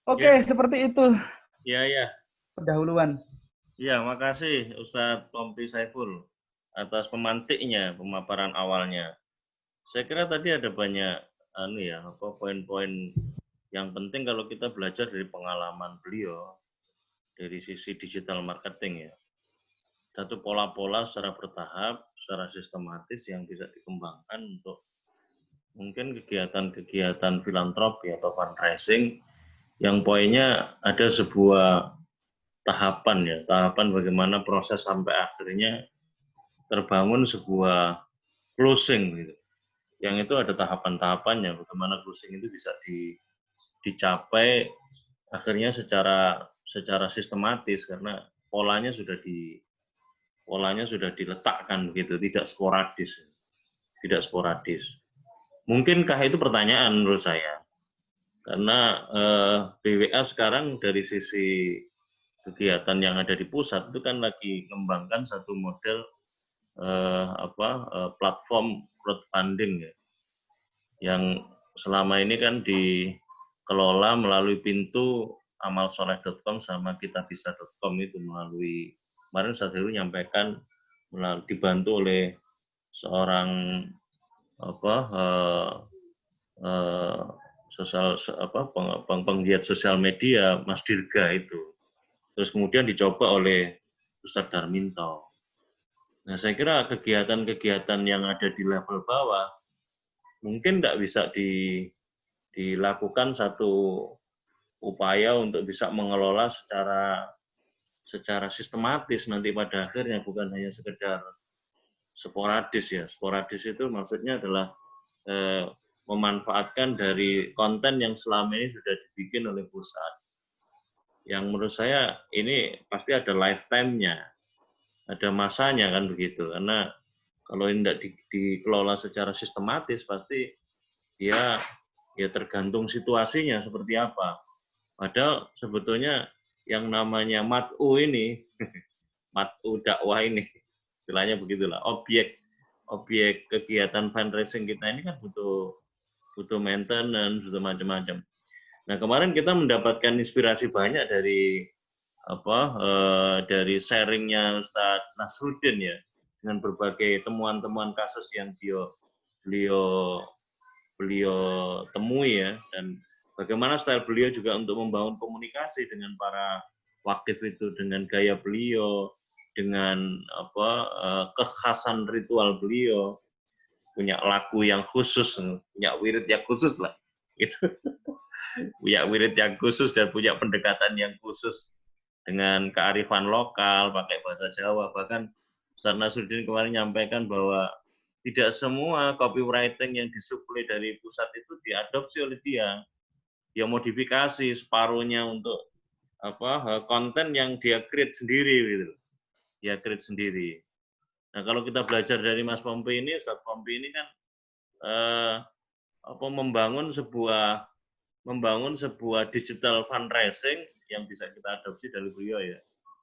Oke, seperti itu. Iya. Pendahuluan. Iya, makasih Ustadz Tompi Saiful atas pemantiknya, pemaparan awalnya. Saya kira tadi ada banyak poin-poin yang penting kalau kita belajar dari pengalaman beliau dari sisi digital marketing ya. Satu pola-pola secara bertahap, secara sistematis yang bisa dikembangkan untuk mungkin kegiatan-kegiatan filantropi atau fundraising yang poinnya ada sebuah tahapan bagaimana proses sampai akhirnya terbangun sebuah closing gitu. Yang itu ada tahapan-tahapannya, bagaimana closing itu bisa dicapai akhirnya secara sistematis karena polanya sudah diletakkan begitu, tidak sporadis. Mungkinkah itu pertanyaan menurut saya? Karena BWA sekarang dari sisi kegiatan yang ada di pusat itu kan lagi mengembangkan satu model platform crowdfunding ya, yang selama ini kan dikelola melalui pintu amalsoleh.com sama kitabisa.com itu melalui kemarin Ustaz Heru menyampaikan dibantu oleh seorang penggiat sosial media Mas Dirga itu. Terus kemudian dicoba oleh Ustadz Darminto. Nah, saya kira kegiatan-kegiatan yang ada di level bawah mungkin tidak bisa dilakukan satu upaya untuk bisa mengelola secara sistematis nanti pada akhirnya, bukan hanya sekedar sporadis ya. Sporadis itu maksudnya adalah memanfaatkan dari konten yang selama ini sudah dibikin oleh pusat. Yang menurut saya ini pasti ada lifetime-nya, ada masanya kan begitu. Karena kalau ini tidak dikelola secara sistematis pasti dia ya tergantung situasinya seperti apa. Padahal sebetulnya yang namanya mat'u ini, mat'u dakwah ini, istilahnya begitulah, objek kegiatan fundraising kita ini kan butuh maintenance, butuh macam-macam. Nah, kemarin kita mendapatkan inspirasi banyak dari dari sharingnya Ustadz Nasruddin ya, dengan berbagai temuan-temuan kasus yang beliau temui ya, dan bagaimana style beliau juga untuk membangun komunikasi dengan para wakif itu, dengan gaya beliau, dengan kekhasan ritual beliau, punya lagu yang khusus, punya wirid yang khusus lah, gitu. Punya wirid yang khusus dan punya pendekatan yang khusus dengan kearifan lokal, pakai bahasa Jawa, bahkan Ustaz Nasruddin kemarin menyampaikan bahwa tidak semua copywriting yang disuplai dari pusat itu diadopsi oleh dia. Dia modifikasi separuhnya untuk konten yang dia create sendiri gitu. Dia create sendiri. Nah, kalau kita belajar dari Mas Pompi ini, Ustaz Pompi ini kan membangun sebuah digital fundraising yang bisa kita adopsi dari beliau ya.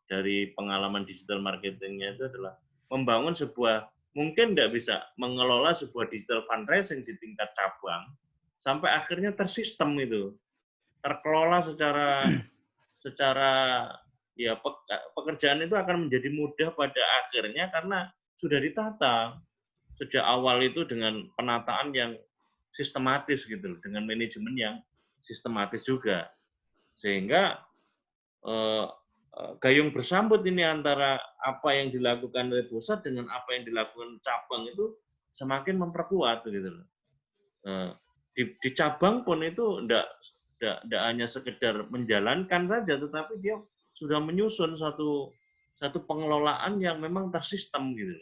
Dari pengalaman digital marketingnya itu adalah membangun sebuah, mungkin tidak bisa mengelola sebuah digital fundraising di tingkat cabang sampai akhirnya tersistem itu, terkelola secara ya pekerjaan itu akan menjadi mudah pada akhirnya karena sudah ditata sejak awal itu dengan penataan yang sistematis gitu, dengan manajemen yang sistematis juga, sehingga gayung bersambut ini antara apa yang dilakukan oleh pusat dengan apa yang dilakukan cabang itu semakin memperkuat gitu. Di cabang pun itu tidak hanya sekedar menjalankan saja, tetapi dia sudah menyusun satu pengelolaan yang memang tersistem gitu.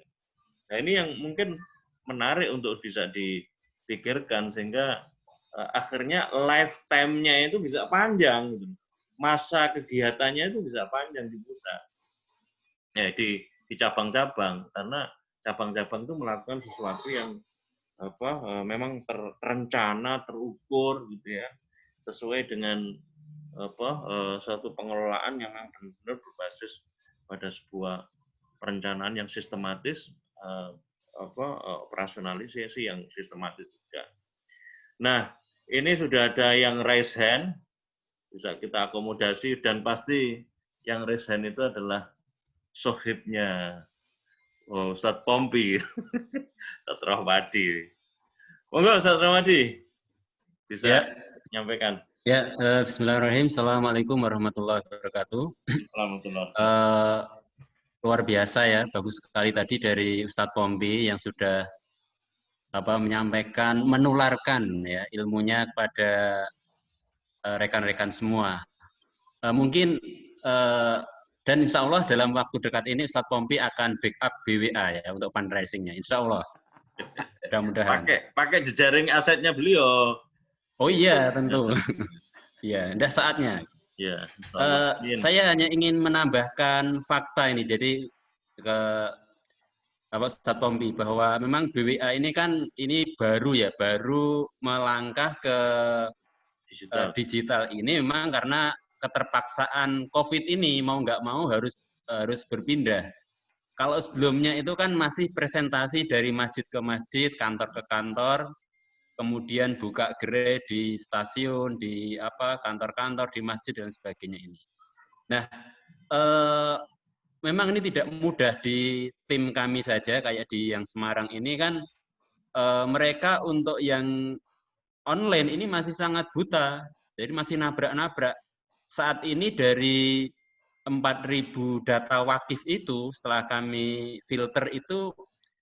Nah, ini yang mungkin menarik untuk bisa dipikirkan sehingga akhirnya lifetime-nya itu bisa panjang gitu. Masa kegiatannya itu bisa panjang di pusat. Ya, di cabang-cabang, karena cabang-cabang itu melakukan sesuatu yang memang terencana, terukur gitu ya, sesuai dengan suatu pengelolaan yang memang benar-benar berbasis pada sebuah perencanaan yang sistematis, operasionalisasi yang sistematis juga. Nah, ini sudah ada yang raise hand, bisa kita akomodasi, dan pasti yang raise hand itu adalah sohibnya Ustadz Pompi, Ustadz Rahmadi. Monggo Ustadz Rahmadi, bisa menyampaikan. Ya, bismillahirrahmanirrahim. Assalamualaikum warahmatullahi wabarakatuh. Luar biasa ya, bagus sekali tadi dari Ustadz Pompi yang sudah menyampaikan, menularkan ya ilmunya kepada rekan-rekan semua. Mungkin dan insya Allah dalam waktu dekat ini Ustadz Pompi akan backup BWA ya untuk fundraisingnya, insya Allah. Mudah-mudahan. Pakai jejaring asetnya beliau. Oh iya, tentu. Ya, udah saatnya. Ya, saya hanya ingin menambahkan fakta ini, jadi ke Ustadz Pompi, bahwa memang BWA ini kan baru melangkah ke digital ini memang karena keterpaksaan COVID ini mau nggak mau harus berpindah. Kalau sebelumnya itu kan masih presentasi dari masjid ke masjid, kantor ke kantor, kemudian buka gerai di stasiun, di kantor-kantor, di masjid dan sebagainya ini. Nah, memang ini tidak mudah di tim kami saja, kayak di yang Semarang ini kan mereka untuk yang online ini masih sangat buta, jadi masih nabrak-nabrak. Saat ini dari 4.000 data wakif itu setelah kami filter itu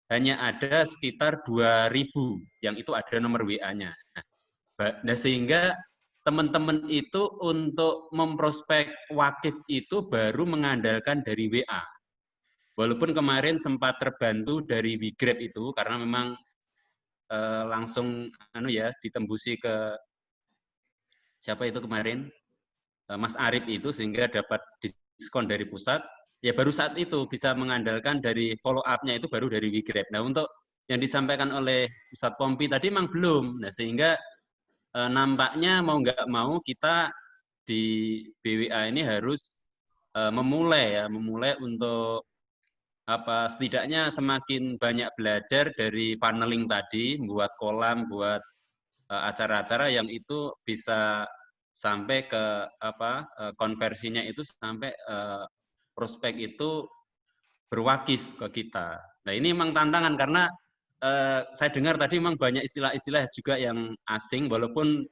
hanya ada sekitar 2.000 yang itu ada nomor WA-nya. Nah, sehingga teman-teman itu untuk memprospek wakif itu baru mengandalkan dari WA. Walaupun kemarin sempat terbantu dari WeGrab itu karena memang langsung ditembusi ke siapa itu kemarin Mas Arif itu sehingga dapat diskon dari pusat. Ya baru saat itu bisa mengandalkan dari follow up-nya itu baru dari WeGrab. Nah, untuk yang disampaikan oleh Ustadz Pompi tadi memang belum. Nah, sehingga nampaknya mau nggak mau kita di BWA ini harus memulai untuk setidaknya semakin banyak belajar dari funneling tadi, buat kolam, buat acara-acara yang itu bisa sampai ke konversinya itu sampai prospek itu berwakif ke kita. Nah, ini memang tantangan karena saya dengar tadi memang banyak istilah-istilah juga yang asing, walaupun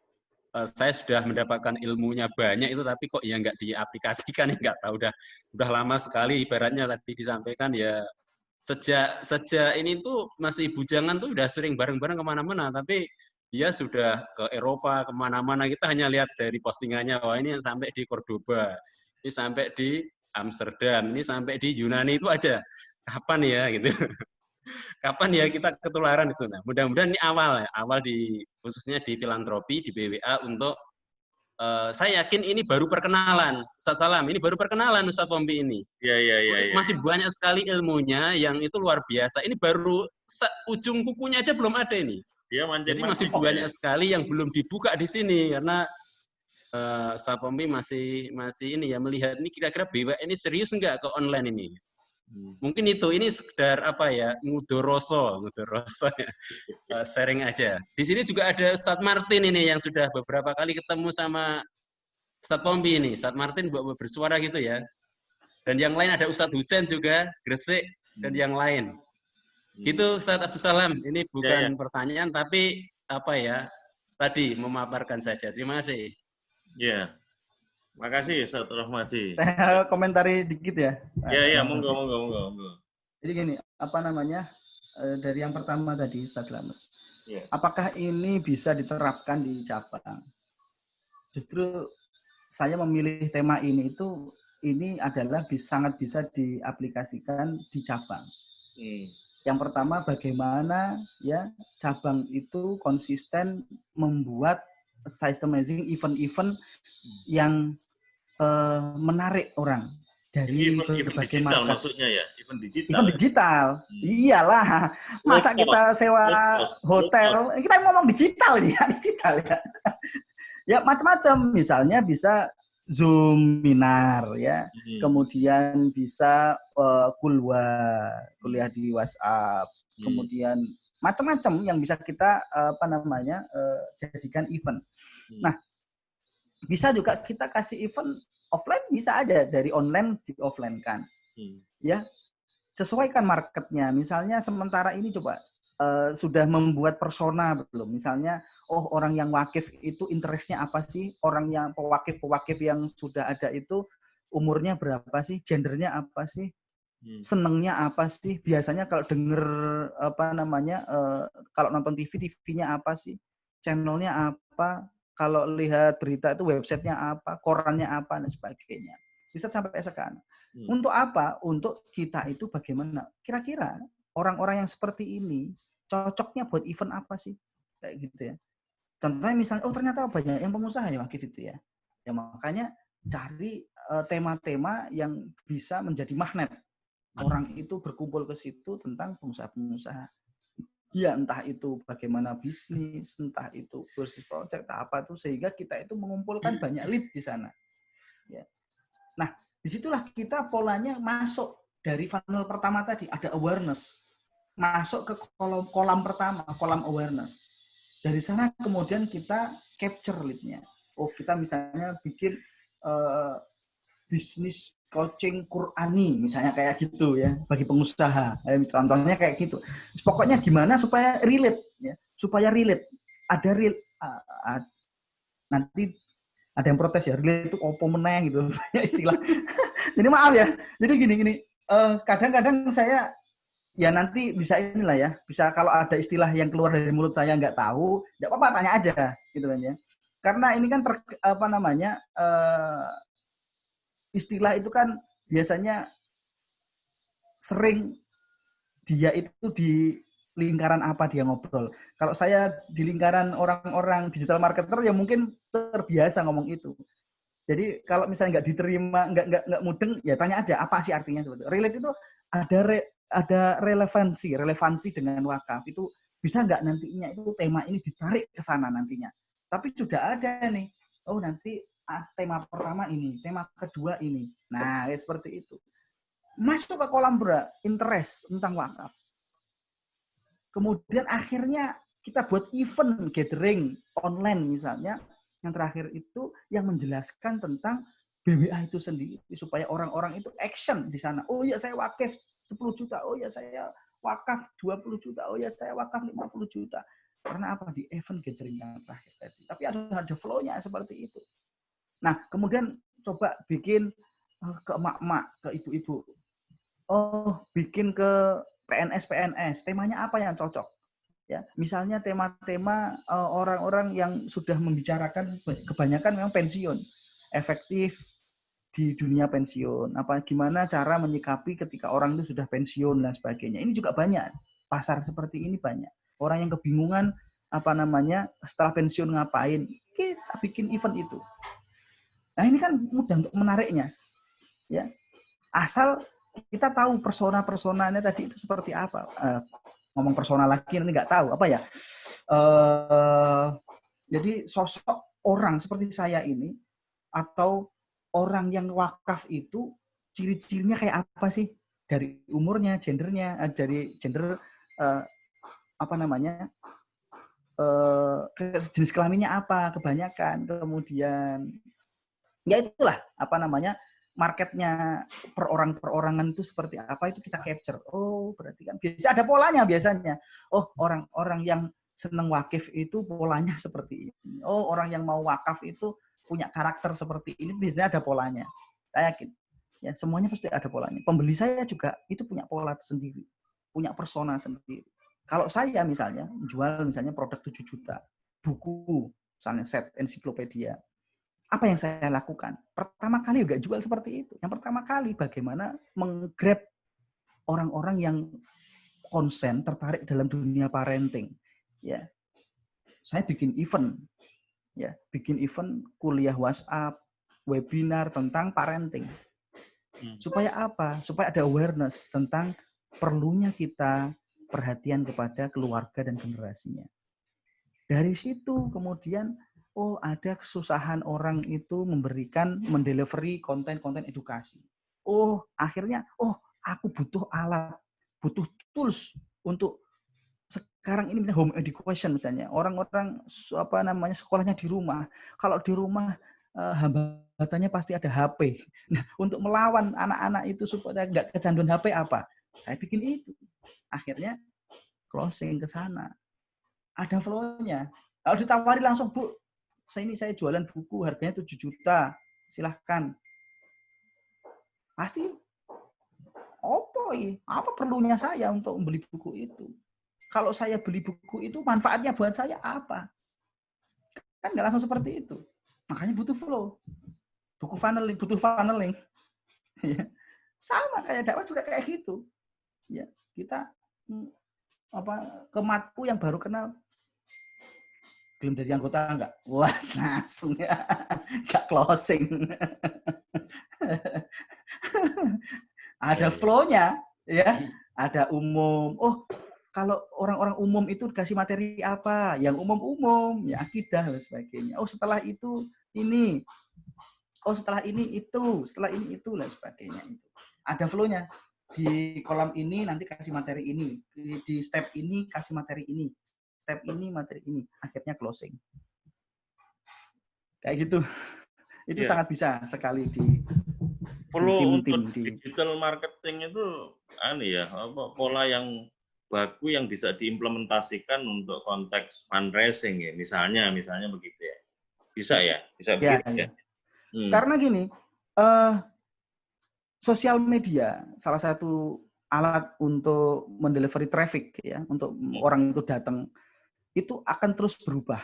saya sudah mendapatkan ilmunya banyak itu, tapi kok ya nggak diaplikasikan, ya nggak tahu, udah lama sekali ibaratnya tadi disampaikan ya. Sejak ini tuh masih bujangan tuh udah sering bareng-bareng kemana-mana, tapi dia sudah ke Eropa kemana-mana, kita hanya lihat dari postingannya, wah ini yang sampai di Cordoba, ini sampai di Amsterdam, ini sampai di Yunani itu aja. kapan ya gitu. Kapan ya kita ketularan itu. Nah, mudah-mudahan ini awal di khususnya di filantropi di BWA untuk saya yakin ini baru perkenalan, Ustaz Salam. Ini baru perkenalan Ustaz Pompi ini. Iya. Masih banyak sekali ilmunya yang itu luar biasa. Ini baru ujung kukunya aja belum ada ini. Dia Jadi masih banyak sekali yang belum dibuka di sini karena Ustaz Pompi masih ini ya melihat ini kira-kira BWA ini serius enggak ke online ini. Mungkin ini sekedar apa ya, ngudoroso ya. Sharing aja. Di sini juga ada Ustadz Martin ini yang sudah beberapa kali ketemu sama Ustadz Pompi ini. Ustadz Martin buat bersuara gitu ya. Dan yang lain ada Ustadz Husen juga, Gresik, dan yang lain. Gitu Ustadz Abdul Salam. Ini bukan pertanyaan, tapi apa ya, tadi memaparkan saja. Terima kasih. Iya. Makasih Ustadz Rahmadi. Saya komentari dikit ya. Iya, monggo. Jadi gini, apa namanya, dari yang pertama tadi Ustadz Slamet. Yeah. Apakah ini bisa diterapkan di cabang? Justru saya memilih tema ini adalah sangat bisa diaplikasikan di cabang. Yang pertama, bagaimana ya cabang itu konsisten membuat systemizing event-event yang menarik orang dari berbagai digital market. Maksudnya ya, event digital. Event digital. Iyalah. Masa kita sewa hotel, kita ngomong digital ya. Ya macam-macam. Misalnya bisa Zoom minar ya. Kemudian bisa kuliah di WhatsApp. Kemudian macam-macam yang bisa kita jadikan event. Nah, bisa juga kita kasih event offline, bisa aja dari online di offline kan. Ya, sesuaikan marketnya. Misalnya sementara ini coba sudah membuat persona belum? Misalnya, orang yang wakif itu interestnya apa sih? Orang yang pewakif yang sudah ada itu umurnya berapa sih? Gendernya apa sih? Senengnya apa sih? Biasanya kalau denger kalau nonton TV-nya apa sih? Channelnya apa? Kalau lihat berita itu websitenya apa, korannya apa, dan sebagainya. Bisa sampai sekarang. Untuk apa? Untuk kita itu bagaimana? Kira-kira orang-orang yang seperti ini cocoknya buat event apa sih? Kayak gitu ya. Contohnya misalnya, ternyata banyak yang pengusaha ya wakif itu ya. Ya makanya cari tema-tema yang bisa menjadi magnet. Orang itu berkumpul ke situ tentang pengusaha-pengusaha. Ya entah itu bagaimana bisnis, entah itu bisnis project, apa itu, sehingga kita itu mengumpulkan banyak lead di sana. Ya. Nah, disitulah kita polanya masuk dari funnel pertama tadi, ada awareness. Masuk ke kolam pertama, kolam awareness. Dari sana kemudian kita capture lead-nya. Kita misalnya bikin bisnis coaching Qur'ani misalnya kayak gitu ya bagi pengusaha. Contohnya kayak gitu. Pokoknya gimana supaya relate ya, supaya relate. Ada nanti ada yang protes ya, relate itu opo meneng gitu istilah. Jadi maaf ya. Jadi gini kadang-kadang saya ya nanti bisa inilah ya, bisa kalau ada istilah yang keluar dari mulut saya nggak tahu, nggak apa-apa tanya aja gitu kan ya. Karena ini kan istilah itu kan biasanya sering dia itu di lingkaran apa dia ngobrol. Kalau saya di lingkaran orang-orang digital marketer ya mungkin terbiasa ngomong itu. Jadi kalau misalnya nggak diterima, nggak mudeng, ya tanya aja apa sih artinya sebetulnya. Relate itu ada relevansi dengan wakaf. Itu bisa nggak nantinya itu tema ini ditarik ke sana nantinya. Tapi sudah ada nih. Nanti tema pertama ini, tema kedua ini. Nah, seperti itu. Masuk ke kolam interest tentang wakaf. Kemudian akhirnya kita buat event gathering online misalnya. Yang terakhir itu yang menjelaskan tentang BWA itu sendiri. Supaya orang-orang itu action di sana. Oh ya saya wakaf 10 juta. Oh ya saya wakaf 20 juta. Oh ya saya wakaf 50 juta. Karena apa? Di event gathering yang terakhir tadi. Tapi ada flow-nya seperti itu. Nah, kemudian coba bikin ke emak-emak, ke ibu-ibu. Bikin ke PNS. Temanya apa yang cocok? Ya, misalnya tema-tema orang-orang yang sudah membicarakan kebanyakan memang pensiun, efektif di dunia pensiun, gimana cara menyikapi ketika orang itu sudah pensiun dan sebagainya. Ini juga banyak, pasar seperti ini banyak. Orang yang kebingungan setelah pensiun ngapain, kita bikin event itu. Nah ini kan mudah untuk menariknya, ya. Asal kita tahu persona-personanya tadi itu seperti apa. Ngomong persona lagi nanti nggak tahu apa ya. Jadi sosok orang seperti saya ini atau orang yang wakaf itu ciri-cirinya kayak apa sih? Dari umurnya, gendernya, dari gender jenis kelaminnya apa kebanyakan, kemudian ya itulah marketnya perorangan itu seperti apa itu kita capture. Oh berarti kan biasa ada polanya biasanya. Oh orang-orang yang seneng wakif itu polanya seperti ini. Oh orang yang mau wakaf itu punya karakter seperti ini, biasanya ada polanya. Saya yakin ya semuanya pasti ada polanya. Pembeli saya juga itu punya pola sendiri, punya persona sendiri. Kalau saya misalnya jual produk 7 juta, buku misalnya set ensiklopedia, apa yang saya lakukan? Pertama kali juga jual seperti itu. Yang pertama kali bagaimana menggrab orang-orang yang konsen, tertarik dalam dunia parenting. Ya, saya bikin event, kuliah WhatsApp, webinar tentang parenting. Supaya apa? Supaya ada awareness tentang perlunya kita perhatian kepada keluarga dan generasinya. Dari situ kemudian ada kesusahan orang itu mendelivery konten-konten edukasi. Akhirnya aku butuh alat, butuh tools untuk sekarang ini home education misalnya. Orang-orang sekolahnya di rumah. Kalau di rumah hambatannya pasti ada HP. Nah, untuk melawan anak-anak itu supaya nggak kecanduan HP apa? Saya bikin itu. Akhirnya closing ke sana. Ada flow-nya. Kalau ditawari langsung, Bu, saya jualan buku, harganya 7 juta. Silahkan. Pasti, apa perlunya saya untuk membeli buku itu? Kalau saya beli buku itu, manfaatnya buat saya apa? Kan nggak langsung seperti itu. Makanya butuh flow. Butuh funneling. Sama kayak dakwah juga kayak gitu. Ya, kita ke matku yang baru kenal, belum jadi anggota enggak? Wah, langsung ya. Enggak closing. Ada flow-nya, ya. Ada umum. Kalau orang-orang umum itu dikasih materi apa? Yang umum-umum, ya akidah dan sebagainya. Setelah itu ini. Setelah ini itu. Setelah ini itu dan sebagainya. Ada flow-nya. Di kolam ini nanti kasih materi ini. Di step ini kasih materi ini. Step ini, materi ini. Akhirnya closing. Kayak gitu. Itu sangat bisa sekali di perlu untuk digital marketing itu pola yang baku yang bisa diimplementasikan untuk konteks fundraising ya. Misalnya begitu ya. Bisa ya? Bisa begitu ya. Karena gini, sosial media salah satu alat untuk mendelivery traffic ya, untuk orang itu datang, itu akan terus berubah.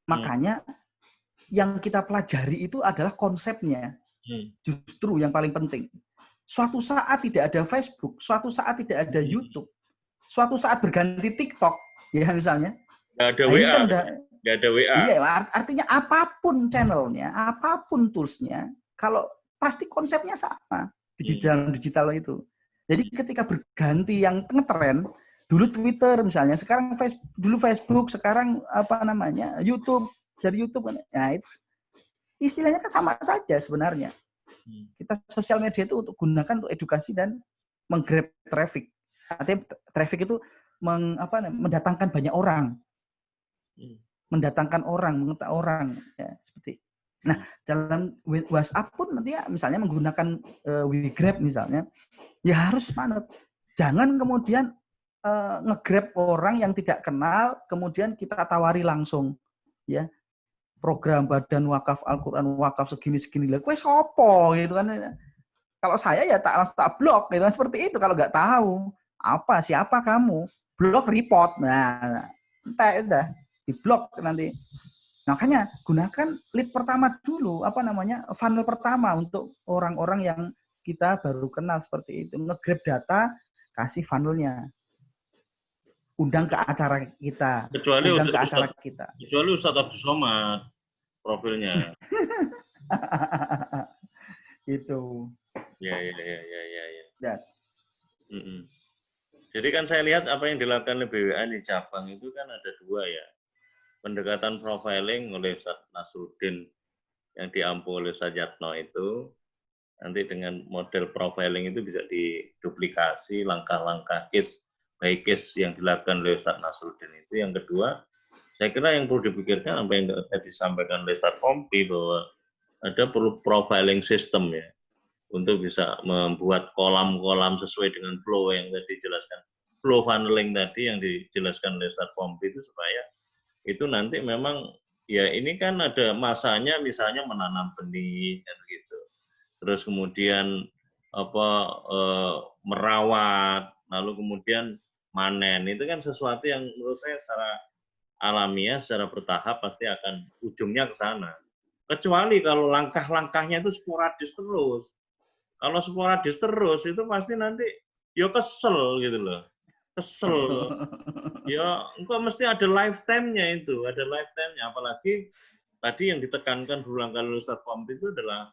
Makanya yang kita pelajari itu adalah konsepnya. Justru yang paling penting. Suatu saat tidak ada Facebook, suatu saat tidak ada YouTube, suatu saat berganti TikTok, ya misalnya. Nggak ada WA. Nggak ada WA. Iya, artinya apapun channelnya, apapun toolsnya, kalau pasti konsepnya sama digital itu. Jadi ketika berganti yang ngetren, dulu Twitter misalnya, sekarang dulu Facebook, sekarang YouTube, dari YouTube kan. Nah, itu istilahnya kan sama saja sebenarnya. Kita sosial media itu untuk gunakan untuk edukasi dan menggrab traffic. Artinya traffic itu mendatangkan banyak orang. Mendatangkan orang, mengetahui orang ya, seperti. Nah, dalam WhatsApp pun nanti ya, misalnya menggunakan WeGrab misalnya, ya harus jangan kemudian nge-grab orang yang tidak kenal, kemudian kita tawari langsung ya. Program Badan Wakaf Al-Quran wakaf segini-segini lah. Kue sopo gitu kan. Kalau saya ya langsung tak blok gitu kan, seperti itu. Kalau nggak tahu siapa kamu, blok report. Nah, entah udah di blok nanti. Makanya gunakan lead pertama dulu, funnel pertama untuk orang-orang yang kita baru kenal seperti itu. Nge-grab data, kasih funnelnya. Undang ke acara kita. Kecuali Undang ke acara kita. kecuali Ustadz Abdul Somad profilnya. Itu. Ya. Dan Jadi kan saya lihat apa yang dilakukan oleh BWA di cabang itu kan ada dua ya. Pendekatan profiling oleh Ustadz Nasruddin yang diampu oleh Ustadz Yatno itu, nanti dengan model profiling itu bisa diduplikasi langkah-langkah case by case yang dilakukan oleh Ustadz Nasruddin itu. Yang kedua, saya kira yang perlu dipikirkan apa yang tadi disampaikan oleh Ustadz Pompi bahwa ada perlu profiling system ya, untuk bisa membuat kolam-kolam sesuai dengan flow yang tadi dijelaskan. Flow funneling tadi yang dijelaskan oleh Ustadz Pompi itu supaya itu nanti memang ya ini kan ada masanya misalnya menanam benih kan gitu. Terus kemudian merawat, lalu kemudian manen. Itu kan sesuatu yang menurut saya secara alamiah, secara bertahap pasti akan ujungnya ke sana. Kecuali kalau langkah-langkahnya itu sporadis terus. Kalau sporadis terus itu pasti nanti ya kesel gitu loh. Kesel. Ya engkau mesti ada lifetime-nya itu, ada lifetime-nya. Apalagi tadi yang ditekankan berulang kali oleh Ustadz Pompi itu adalah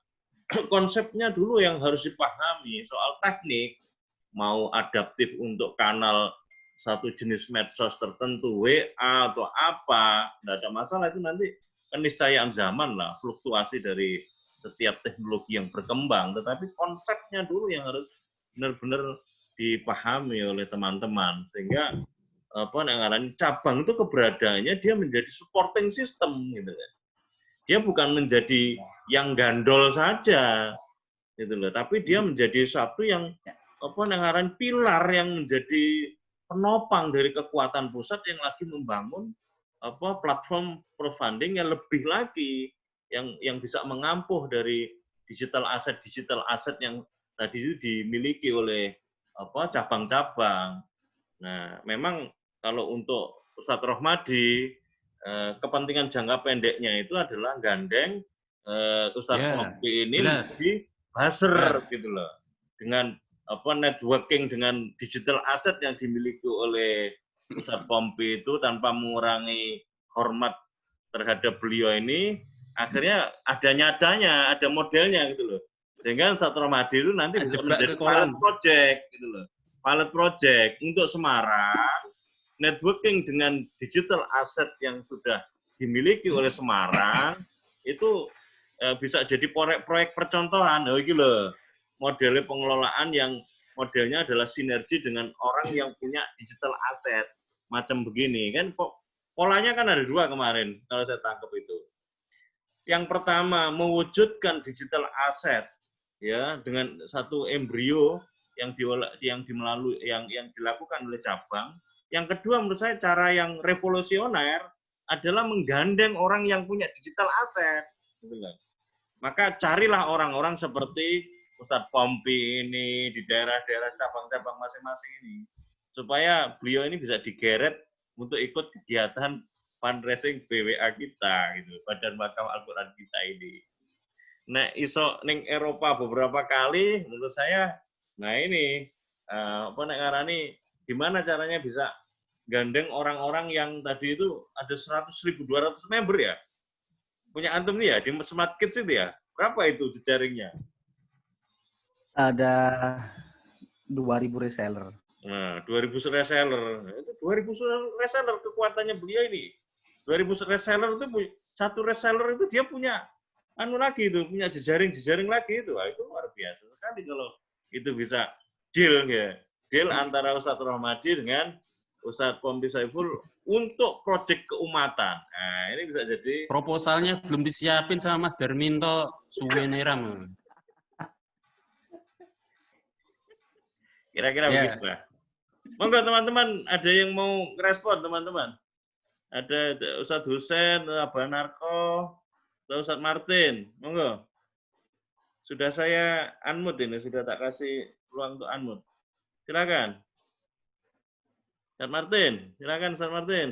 konsepnya dulu yang harus dipahami soal teknik, mau adaptif untuk kanal satu jenis medsos tertentu, WA atau apa, nggak ada masalah, itu nanti keniscayaan zaman lah, fluktuasi dari setiap teknologi yang berkembang, tetapi konsepnya dulu yang harus benar-benar dipahami oleh teman-teman, sehingga cabang itu keberadaannya dia menjadi supporting system gitu kan. Dia bukan menjadi yang gandol saja gitu loh, tapi dia menjadi satu yang pilar yang menjadi penopang dari kekuatan pusat yang lagi membangun platform crowdfunding yang lebih lagi yang bisa mengampuh dari digital aset yang tadi itu dimiliki oleh cabang-cabang. Nah, memang kalau untuk Ustadz Rohmadi, kepentingan jangka pendeknya itu adalah gandeng Ustadz Pompi ini menjadi buzzer gitu loh, dengan networking dengan digital aset yang dimiliki oleh Ustadz Pompi itu tanpa mengurangi hormat terhadap beliau ini, akhirnya ada nyatanya, ada modelnya gitu loh, sehingga Ustadz Rohmadi itu nanti bisa menjadi pilot project gitu loh. Pilot project untuk Semarang, networking dengan digital asset yang sudah dimiliki oleh Semarang, itu bisa jadi proyek percontohan. Oh, gitu loh, modelnya pengelolaan yang modelnya adalah sinergi dengan orang yang punya digital asset. Macam begini, kan polanya kan ada dua kemarin, kalau saya tangkap itu. Yang pertama, mewujudkan digital asset ya dengan satu embrio yang dilakukan oleh cabang. Yang kedua menurut saya cara yang revolusioner adalah menggandeng orang yang punya digital asset. Maka carilah orang-orang seperti Ustadz Pompi ini di daerah-daerah cabang-cabang masing-masing ini, supaya beliau ini bisa digeret untuk ikut kegiatan fundraising BWA kita, gitu, Badan Wakaf Al-Quran kita ini. Nek iso ning Eropa beberapa kali, menurut saya, nah ini nek ngarani gimana caranya bisa gandeng orang-orang yang tadi itu ada 100.200 member ya, punya antum nih ya di Smart Kids itu ya, berapa itu jejaringnya? Ada 2.000 reseller. Nah, 2.000 reseller, itu 2.000 reseller kekuatannya beliau ini. 2.000 reseller itu, satu reseller itu dia punya lagi itu, punya jejaring lagi itu. Wah, itu luar biasa sekali kalau itu bisa deal ya. Deal antara Ustadz Rohmadi dengan Ustadz Pompi Saiful untuk proyek keumatan. Nah, ini bisa jadi proposalnya belum disiapin sama Mas Darminto Suweneram. Kira-kira begitu lah. Monggo teman-teman, ada yang mau respon teman-teman? Ada Ustadz Husen, Abah Narko, Ustadz Martin, monggo. Sudah saya unmute ini, sudah tak kasih ruang untuk unmute. Silakan. Ustadz Martin, silakan Ustadz Martin.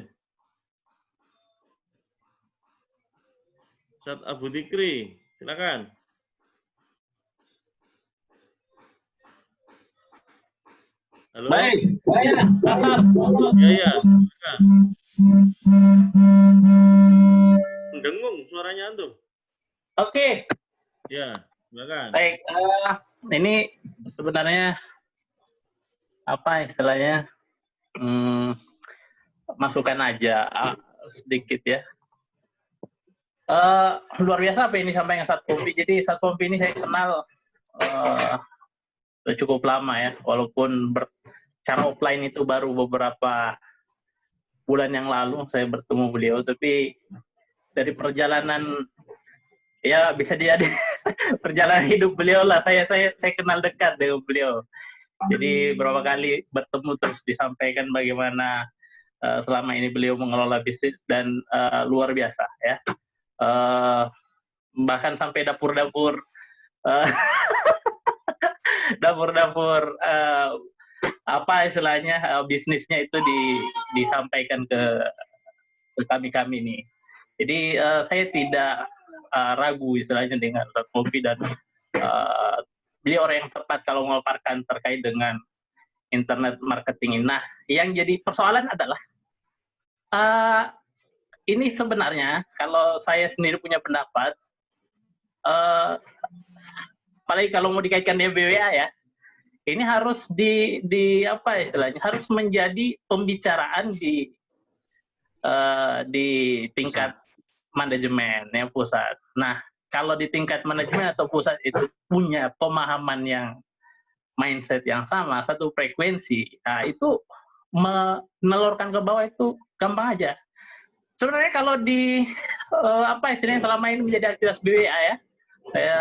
Ustaz Abu Dikri, silakan. Halo? Baik, saya Hasan. Ya, silakan. Mendengung suaranya antum. Oke, Ya, silakan. baik. Ini sebenarnya apa istilahnya? Masukan aja sedikit ya. Luar biasa apa ini sampai yang Satpompi. Jadi Satpompi ini saya kenal cukup lama ya, walaupun secara offline itu baru beberapa bulan yang lalu saya bertemu beliau, tapi dari perjalanan ya bisa jadi perjalanan hidup beliau lah saya kenal dekat dengan beliau. Jadi beberapa kali bertemu terus disampaikan bagaimana selama ini beliau mengelola bisnis dan luar biasa ya. Bahkan sampai dapur-dapur dapur-dapur apa istilahnya bisnisnya itu disampaikan ke kami ini. Jadi saya tidak ragu istilahnya dengan Satpompi dan beliau orang yang tepat kalau memaparkan terkait dengan internet marketing ini. Nah, yang jadi persoalan adalah ini sebenarnya kalau saya sendiri punya pendapat, apalagi kalau mau dikaitkan dengan BWA ya, ini harus di apa istilahnya, harus menjadi pembicaraan di tingkat manajemen yang pusat. Nah, kalau di tingkat manajemen atau pusat itu punya pemahaman yang mindset yang sama, satu frekuensi, nah itu menelurkan ke bawah itu gampang aja. Sebenarnya kalau di apa istilahnya selama ini menjadi aktivis BWA ya, saya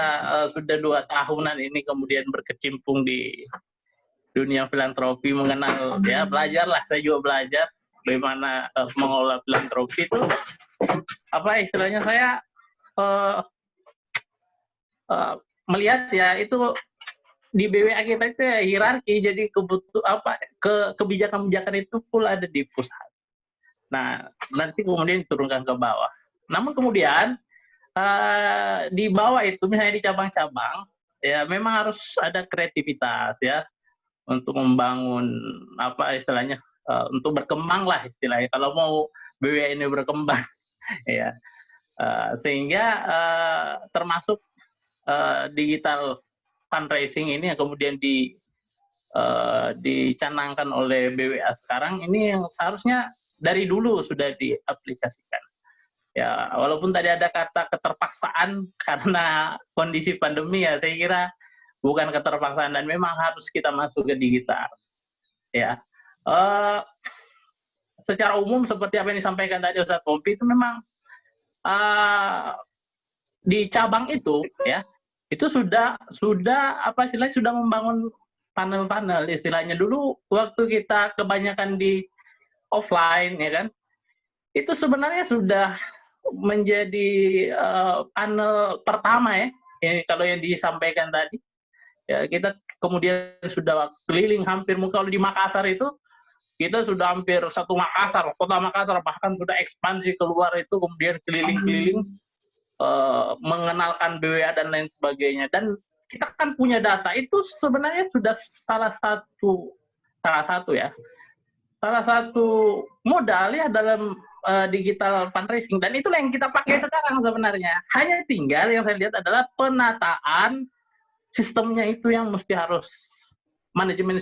sudah 2 tahunan ini kemudian berkecimpung di dunia filantropi, mengenal ya, belajar lah, saya juga belajar bagaimana mengelola filantropi itu apa istilahnya, saya melihat ya itu di BWA kita itu ya hierarki, jadi kebijakan-kebijakan itu pula ada di pusat. Nah, nanti kemudian diturunkan ke bawah. Namun kemudian di bawah itu misalnya di cabang-cabang ya memang harus ada kreativitas ya untuk membangun apa istilahnya, untuk berkembang lah istilahnya kalau mau BWA ini berkembang ya, sehingga termasuk digital fundraising ini yang kemudian dicanangkan oleh BWA sekarang ini yang seharusnya dari dulu sudah diaplikasikan. Ya, walaupun tadi ada kata keterpaksaan karena kondisi pandemi ya, saya kira bukan keterpaksaan dan memang harus kita masuk ke digital. Ya, secara umum seperti apa yang disampaikan tadi Ustaz Pompi itu memang di cabang itu ya, itu sudah apa istilahnya, sudah membangun panel-panel istilahnya. Dulu waktu kita kebanyakan di offline ya kan, itu sebenarnya sudah menjadi panel pertama ya, kalau yang disampaikan tadi ya, kita kemudian sudah keliling hampir, kalau di Makassar itu kita sudah hampir satu Makassar, kota Makassar, bahkan sudah ekspansi keluar itu, kemudian keliling-keliling mengenalkan BWA dan lain sebagainya. Dan kita kan punya data itu sebenarnya sudah salah satu ya, salah satu modal ya dalam digital fundraising, dan itulah yang kita pakai sekarang sebenarnya. Hanya tinggal yang saya lihat adalah penataan sistemnya itu yang mesti harus manajemen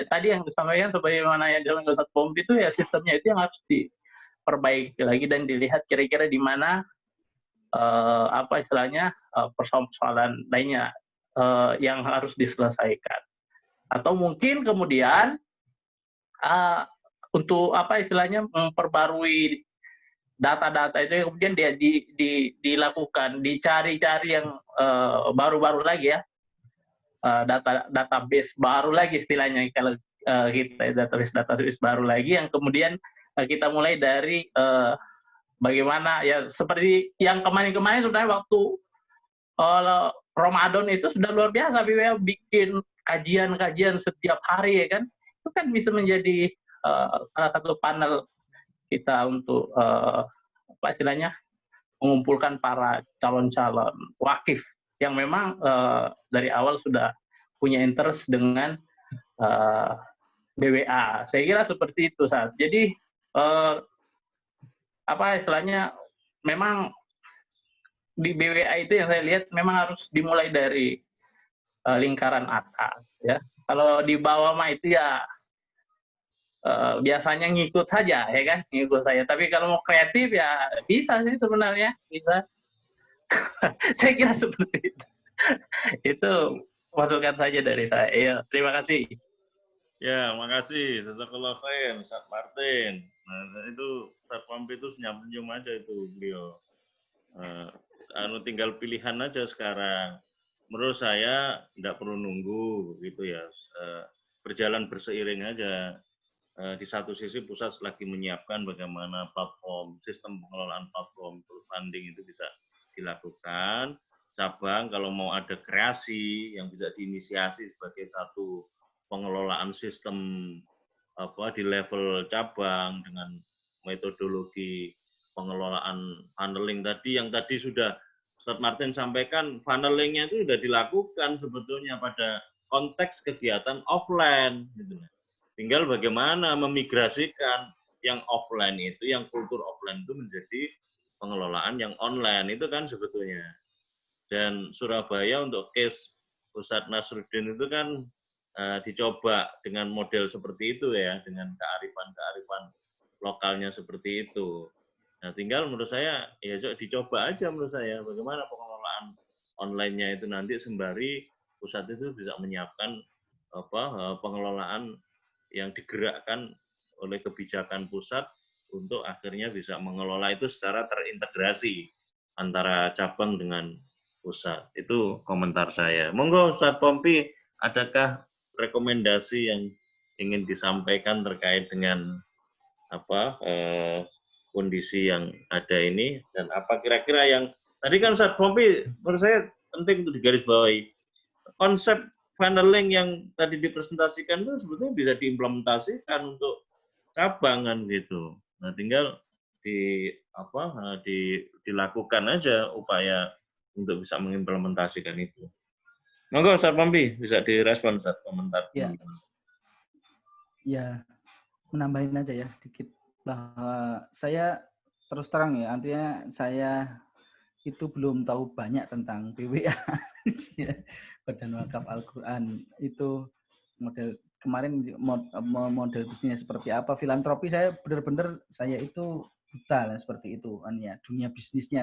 tadi yang disampaikan sebagaimana yang disampaikan Ustaz Pompi itu ya, sistemnya itu yang harus diperbaiki lagi dan dilihat kira-kira di mana apa istilahnya persoalan lainnya yang harus diselesaikan, atau mungkin kemudian untuk apa istilahnya memperbarui data-data itu kemudian dia dilakukan, dicari-cari yang baru-baru lagi ya, database baru lagi istilahnya, kalau kita database baru lagi yang kemudian kita mulai dari bagaimana ya, seperti yang kemarin sebenarnya waktu Ramadan itu sudah luar biasa BWA bikin kajian-kajian setiap hari ya kan, itu kan bisa menjadi salah satu panel kita untuk apa istilahnya mengumpulkan para calon-calon wakif yang memang dari awal sudah punya interest dengan BWA. Saya kira seperti itu, Sat. Jadi apa istilahnya, memang di BWA itu yang saya lihat memang harus dimulai dari lingkaran atas, ya. Kalau di bawah mah itu ya biasanya ngikut saja, ya kan, ngikut saya. Tapi kalau mau kreatif ya bisa sih sebenarnya, bisa. Saya kira seperti itu. Itu masukan saja dari saya. Ya, terima kasih. Ya, makasih. Jazakallah khair, Ustaz Martin. Nah, itu Ustaz Pompi itu senyum-senyum aja itu beliau. Tinggal pilihan aja sekarang. Menurut saya tidak perlu nunggu gitu ya. Berjalan berseiring aja. Di satu sisi pusat lagi menyiapkan bagaimana platform, sistem pengelolaan platform crowdfunding itu bisa dilakukan. Cabang kalau mau ada kreasi yang bisa diinisiasi sebagai satu pengelolaan sistem di level cabang dengan metodologi pengelolaan funneling tadi yang tadi sudah Ustaz Martin sampaikan, funnelingnya itu sudah dilakukan sebetulnya pada konteks kegiatan offline gitu. Tinggal bagaimana memigrasikan yang offline itu, yang kultur offline itu menjadi pengelolaan yang online itu kan sebetulnya. Dan Surabaya untuk case Ustadz Nasruddin itu kan dicoba dengan model seperti itu ya, dengan kearifan-kearifan lokalnya seperti itu. Nah, tinggal menurut saya ya dicoba aja menurut saya bagaimana pengelolaan online-nya itu nanti sembari pusat itu bisa menyiapkan pengelolaan yang digerakkan oleh kebijakan pusat untuk akhirnya bisa mengelola itu secara terintegrasi antara cabang dengan pusat. Itu komentar saya. Monggo Ustaz Pompi, adakah rekomendasi yang ingin disampaikan terkait dengan kondisi yang ada ini dan apa kira-kira yang tadi kan Ustaz Pompi menurut saya penting untuk digarisbawahi. Konsep funneling yang tadi dipresentasikan itu sebetulnya bisa diimplementasikan untuk cabangan gitu. Nah, tinggal dilakukan aja upaya untuk bisa mengimplementasikan itu. Monggo Ustaz Pompi bisa direspon Ustaz komentar. Ya, menambahin aja ya dikit bahwa saya terus terang ya, artinya saya itu belum tahu banyak tentang BWA. Badan Wakaf Al-Quran itu model kemarin model bisnisnya seperti apa, filantropi saya benar-benar saya itu buta lah seperti itu kan ya, dunia bisnisnya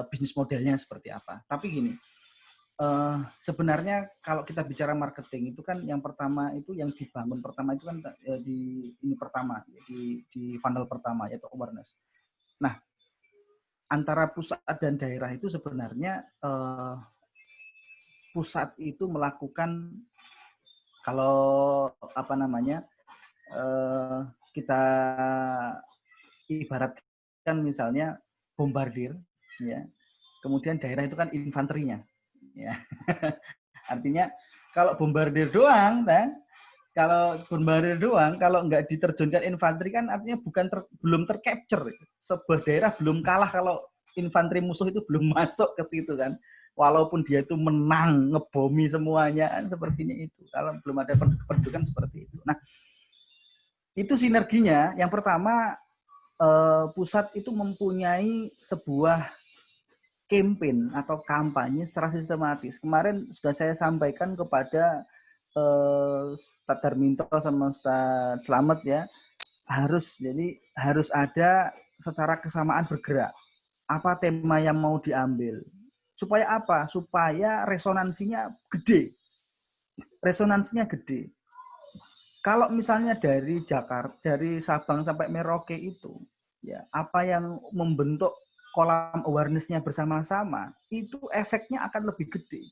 bisnis modelnya seperti apa. Tapi gini, sebenarnya kalau kita bicara marketing itu kan yang pertama itu yang dibangun pertama itu kan di funnel pertama yaitu awareness. Nah, antara pusat dan daerah itu sebenarnya pusat itu melakukan kalau kita ibaratkan misalnya bombardir ya, kemudian daerah itu kan infanterinya ya. Artinya kalau bombardir doang kalau nggak diterjunkan infanteri kan artinya belum tercapture. Sebuah daerah belum kalah kalau infanteri musuh itu belum masuk ke situ kan. Walaupun dia itu menang, ngebomi semuanya kan sepertinya itu. Kalau belum ada kependudukan seperti itu. Nah, itu sinerginya. Yang pertama, pusat itu mempunyai sebuah campaign atau kampanye secara sistematis. Kemarin sudah saya sampaikan kepada Ustadz Darminto sama Ustadz Slamet ya, harus ada secara kesamaan bergerak. Apa tema yang mau diambil? Supaya apa? Supaya resonansinya gede. Kalau misalnya dari Jakarta, dari Sabang sampai Merauke itu, ya apa yang membentuk kolam awareness-nya bersama-sama, itu efeknya akan lebih gede,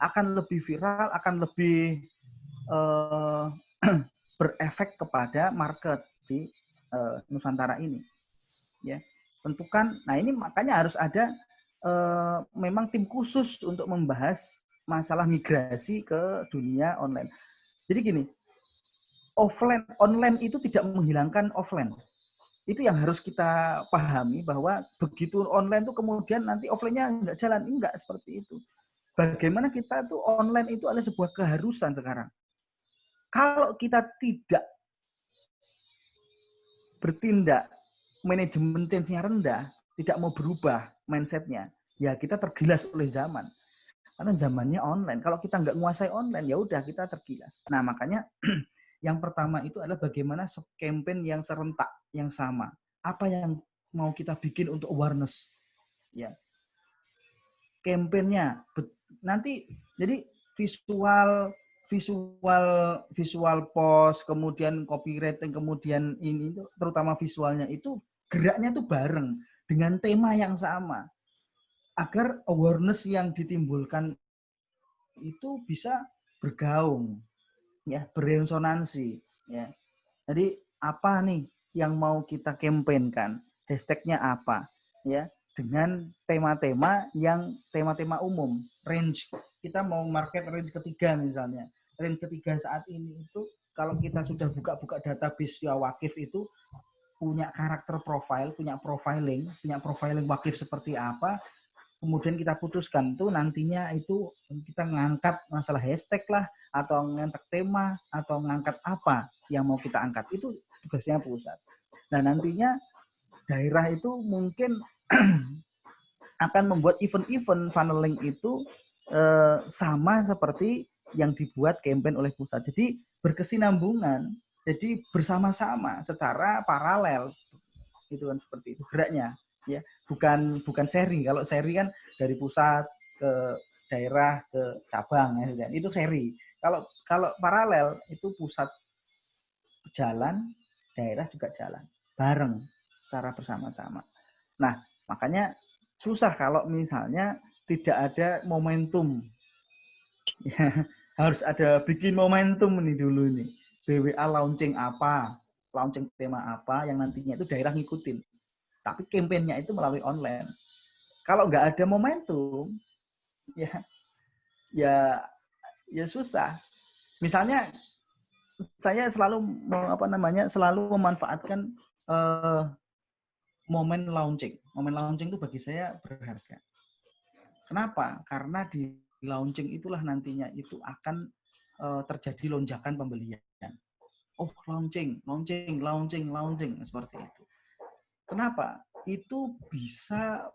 akan lebih viral, akan lebih berefek kepada market di Nusantara ini. Ya, tentukan. Nah ini makanya harus ada memang tim khusus untuk membahas masalah migrasi ke dunia online. Jadi gini, online itu tidak menghilangkan offline. Itu yang harus kita pahami, bahwa begitu online tuh kemudian nanti offline-nya nggak jalan. Enggak seperti itu. Bagaimana kita tuh online itu adalah sebuah keharusan sekarang. Kalau kita tidak bertindak, manajemen change-nya rendah, tidak mau berubah mindset-nya, ya kita tergilas oleh zaman. Karena zamannya online. Kalau kita nggak menguasai online, ya udah kita tergilas. Nah, makanya yang pertama itu adalah bagaimana campaign yang serentak, yang sama. Apa yang mau kita bikin untuk awareness? Ya, campaign-nya nanti jadi visual post, kemudian copywriting, kemudian ini itu terutama visualnya itu geraknya tuh bareng dengan tema yang sama agar awareness yang ditimbulkan itu bisa bergaung, ya, beresonansi, ya. Jadi apa nih yang mau kita kampanyekan? Hashtagnya apa, ya? Dengan tema-tema yang tema-tema umum, range. Kita mau market range ketiga misalnya. Range ketiga saat ini itu kalau kita sudah buka-buka database ya Wakif itu punya karakter profile, punya profiling Wakif seperti apa, kemudian kita putuskan tuh nantinya itu kita ngangkat masalah hashtag lah, atau ngangkat tema, atau ngangkat apa yang mau kita angkat, itu tugasnya pusat. Nah nantinya daerah itu mungkin akan membuat event-event funneling itu sama seperti yang dibuat campaign oleh pusat. Jadi berkesinambungan, jadi bersama-sama secara paralel, itu kan seperti itu geraknya, ya, bukan seri. Kalau seri kan dari pusat ke daerah ke cabang, ya, itu seri. Kalau paralel itu pusat jalan, daerah juga jalan bareng secara bersama-sama. Nah, makanya susah kalau misalnya tidak ada momentum. Ya, harus ada bikin momentum nih dulu nih. BWA launching apa, launching tema apa yang nantinya itu daerah ngikutin. Tapi kampanyenya itu melalui online. Kalau nggak ada momentum, ya susah. Misalnya saya selalu selalu memanfaatkan momen launching. Momen launching itu bagi saya berharga. Kenapa? Karena di launching itulah nantinya itu akan terjadi lonjakan pembelian. Oh, launching seperti itu. Kenapa? Itu bisa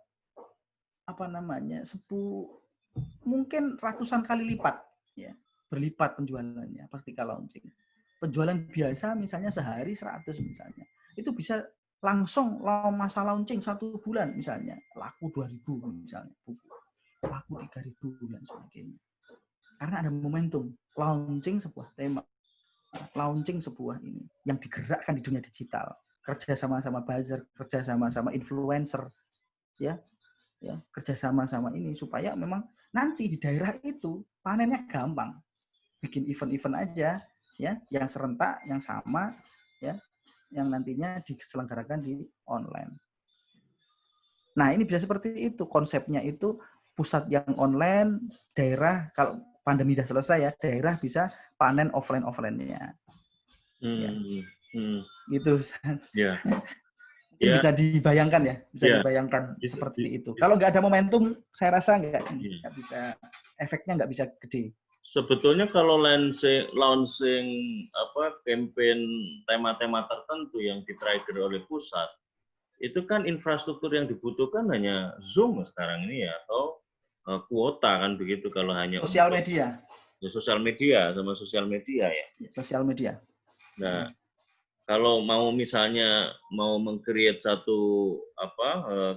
mungkin ratusan kali lipat, ya, berlipat penjualannya ketika launching. Penjualan biasa misalnya sehari 100 misalnya, itu bisa langsung masa launching 1 bulan misalnya laku 2.000 misalnya buku, laku 3.000 dan sebagainya. Karena ada momentum launching sebuah tema, launching sebuah ini yang digerakkan di dunia digital, kerja sama-sama buzzer, kerja sama-sama influencer, ya kerja sama-sama ini supaya memang nanti di daerah itu panennya gampang. Bikin event-event aja, ya, yang serentak, yang sama, ya, yang nantinya diselenggarakan di online. Nah, ini bisa seperti itu konsepnya, itu pusat yang online, daerah kalau pandemi sudah selesai ya, daerah bisa panen offline-nya. Gitu. Ya. Mungkin bisa dibayangkan ya, dibayangkan seperti itu. Kalau nggak ada momentum, saya rasa nggak bisa, efeknya nggak bisa gede. Sebetulnya kalau launching campaign tema-tema tertentu yang di-trigger oleh pusat, itu kan infrastruktur yang dibutuhkan hanya Zoom sekarang ini ya, atau kuota kan begitu kalau hanya sosial media. Ya, sosial media ya. Sosial media. Nah, kalau mau misalnya mau meng-create satu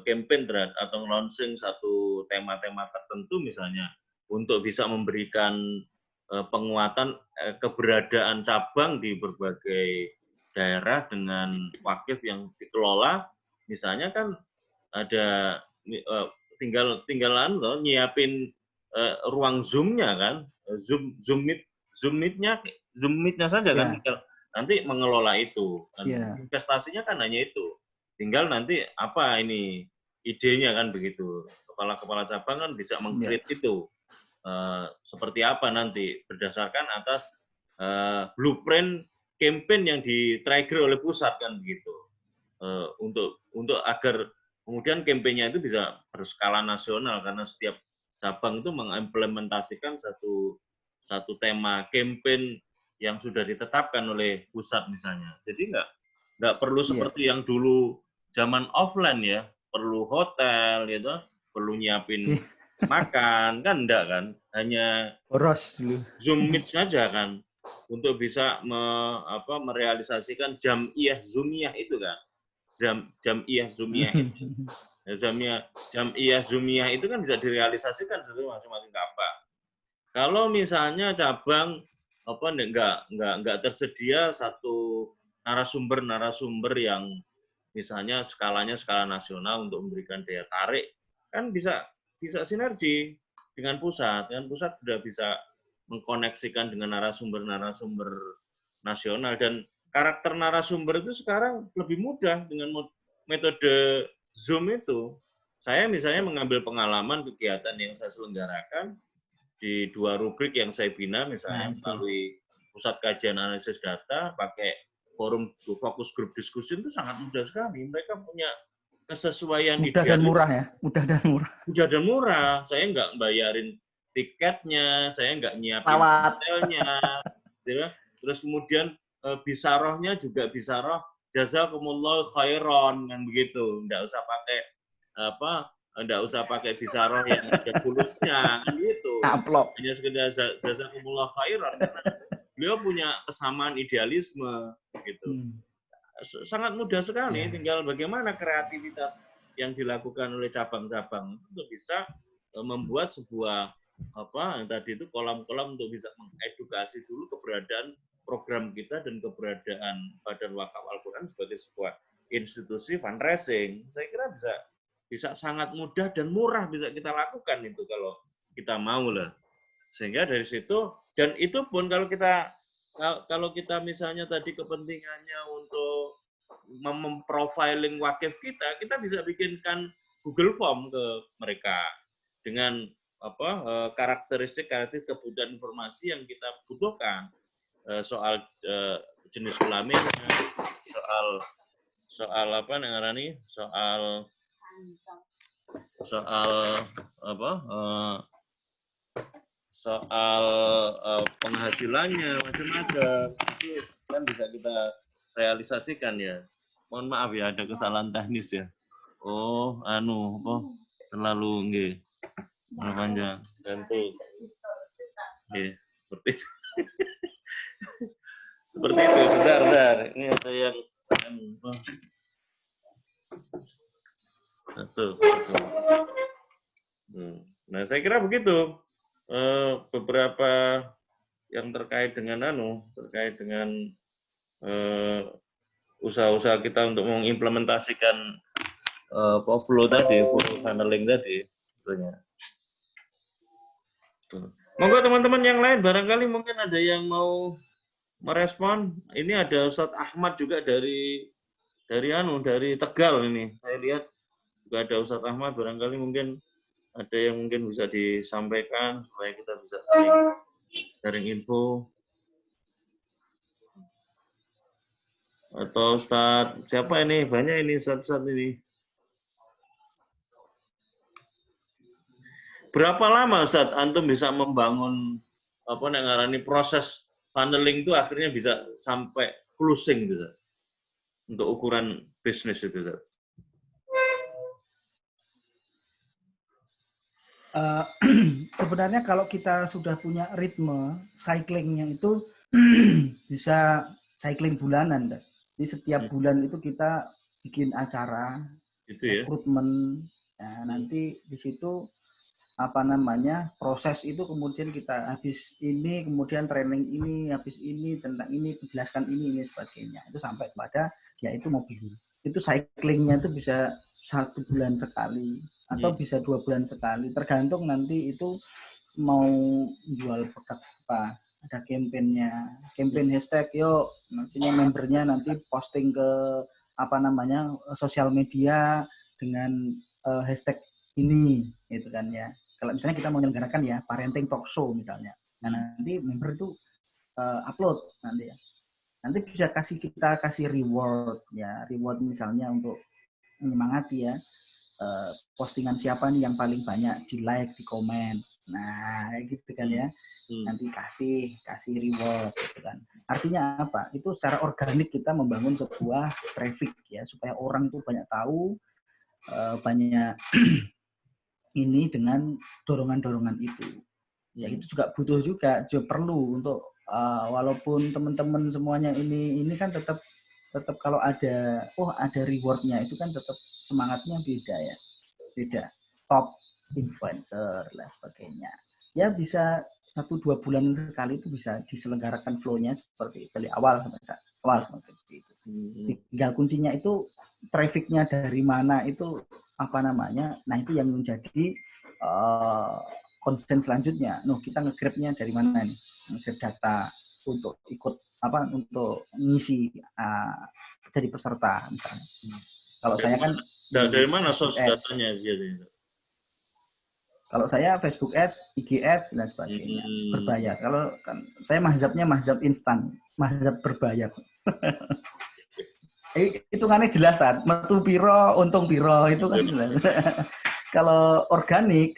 campaign atau launching satu tema-tema tertentu misalnya untuk bisa memberikan penguatan keberadaan cabang di berbagai daerah dengan Wakif yang dikelola, misalnya kan ada tinggal nyiapin ruang Zoom-nya kan, Zoom Meet-nya saja kan, nanti mengelola itu. Dan investasinya kan hanya itu. Tinggal nanti apa ini idenya kan begitu. Kepala-kepala cabang kan bisa meng-create itu. Seperti apa nanti berdasarkan atas blueprint campaign yang di-trigger oleh pusat kan begitu. untuk agar kemudian kampanye itu bisa berskala nasional, karena setiap cabang itu mengimplementasikan satu tema campaign yang sudah ditetapkan oleh pusat misalnya. Jadi nggak perlu seperti yang dulu zaman offline ya, perlu hotel gitu, perlu nyiapin makan, kan enggak kan, hanya boros dulu. Zoom Meet saja kan, untuk bisa merealisasikan jamiyah zoomiyah itu kan, jamiyah zoomiyah itu. Jamiyah zoomiyah itu kan bisa direalisasikan dari masing-masing cabang. Kalau misalnya cabang nggak tersedia satu narasumber yang misalnya skalanya skala nasional untuk memberikan daya tarik, kan bisa sinergi dengan pusat. Kan pusat sudah bisa mengkoneksikan dengan narasumber nasional, dan karakter narasumber itu sekarang lebih mudah dengan metode Zoom itu. Saya misalnya mengambil pengalaman kegiatan yang saya selenggarakan di 2 rubrik yang saya bina, misalnya melalui Pusat Kajian Analisis Data, pakai forum fokus grup diskusi, itu sangat mudah sekali. Mereka punya kesesuaian mudah dan murah ya, mudah dan murah. Saya nggak bayarin tiketnya, saya nggak nyiapin hotelnya, terus kemudian bisarohnya juga bisaroh jazakumullah khairon, kan begitu. Nggak usah pakai bisaroh yang ada tulusnya, kan gitu. Hanya sekedar jazakumullah khairon, karena beliau punya kesamaan idealisme, gitu. Sangat mudah sekali, tinggal bagaimana kreativitas yang dilakukan oleh cabang-cabang untuk bisa membuat sebuah yang tadi itu kolam-kolam untuk bisa mengedukasi dulu keberadaan program kita dan keberadaan Badan Wakaf Al-Quran sebagai sebuah institusi fundraising. Saya kira bisa sangat mudah dan murah bisa kita lakukan itu kalau kita mau lah. Sehingga dari situ, dan itu pun kalau kita misalnya tadi kepentingannya untuk memprofiling wakif kita bisa bikinkan Google Form ke mereka dengan karakteristik kebutuhan informasi yang kita butuhkan, soal jenis kelamin, soal penghasilannya, macam-macam itu kan bisa kita realisasikan ya. Mohon maaf ya, ada kesalahan teknis ya. Terlalu nggih. Panjang. Ganti. Nggih, seperti itu. Seperti itu, sebentar. Ini ada yang satu. Nah, saya kira begitu. Beberapa yang terkait dengan usaha-usaha kita untuk mengimplementasikan flow tadi, flow funneling tadi, tentunya. Monggo teman-teman yang lain, barangkali mungkin ada yang mau merespon. Ini ada Ustadz Ahmad juga dari Tegal ini. Saya lihat juga ada Ustadz Ahmad, barangkali mungkin ada yang mungkin bisa disampaikan supaya kita bisa sharing info. Atau Ustadz siapa ini? Banyak ini Ustadz ini. Berapa lama Ustadz antum bisa membangun proses funneling itu akhirnya bisa sampai closing gitu, untuk ukuran bisnis itu Ustadz? Sebenarnya kalau kita sudah punya ritme cyclingnya itu bisa cycling bulanan. Jadi setiap bulan itu kita bikin acara rekrutmen, nanti di situ proses itu kemudian kita habis ini, kemudian training ini, habis ini tentang ini, menjelaskan ini sebagainya. Itu sampai pada yaitu mobil. Itu cyclingnya itu bisa 1 bulan sekali atau bisa 2 bulan sekali, tergantung nanti itu mau jual produk apa. Ada campaign hashtag, yuk maksudnya membernya nanti posting ke sosial media dengan hashtag ini, gitu kan ya. Kalau misalnya kita mau menyelenggarakan parenting talk show misalnya, nah nanti member itu upload nanti ya. Nanti bisa kita kasih reward ya, reward misalnya untuk menyemangati ya. Postingan siapa nih yang paling banyak di like, di komen. Nah, gitu kan ya. Nanti kasih reward gitu kan. Artinya apa? Itu secara organik kita membangun sebuah traffic ya, supaya orang itu banyak tahu, banyak ini dengan dorongan-dorongan itu. Ya itu juga butuh juga perlu untuk walaupun teman-teman semuanya ini kan tetap kalau ada rewardnya itu kan tetap semangatnya beda ya, beda. Top influencer dan sebagainya. Ya bisa 1-2 bulan sekali itu bisa diselenggarakan flow-nya seperti dari awal seperti itu. Tinggal kuncinya itu traffic-nya dari mana itu apa namanya. Nah itu yang menjadi konsen selanjutnya. Kita nge-grab-nya dari mana nih? Nge-grab data untuk ikut untuk ngisi jadi peserta misalnya. Kalau saya kan dari mana source datanya biasanya? Kalau saya Facebook Ads, IG Ads dan sebagainya berbayar. Kalau kan saya mazhabnya mazhab instan, mazhab berbayar. Hitungannya jelas kan, metu piro, untung piro itu kan jelas. Kalau organik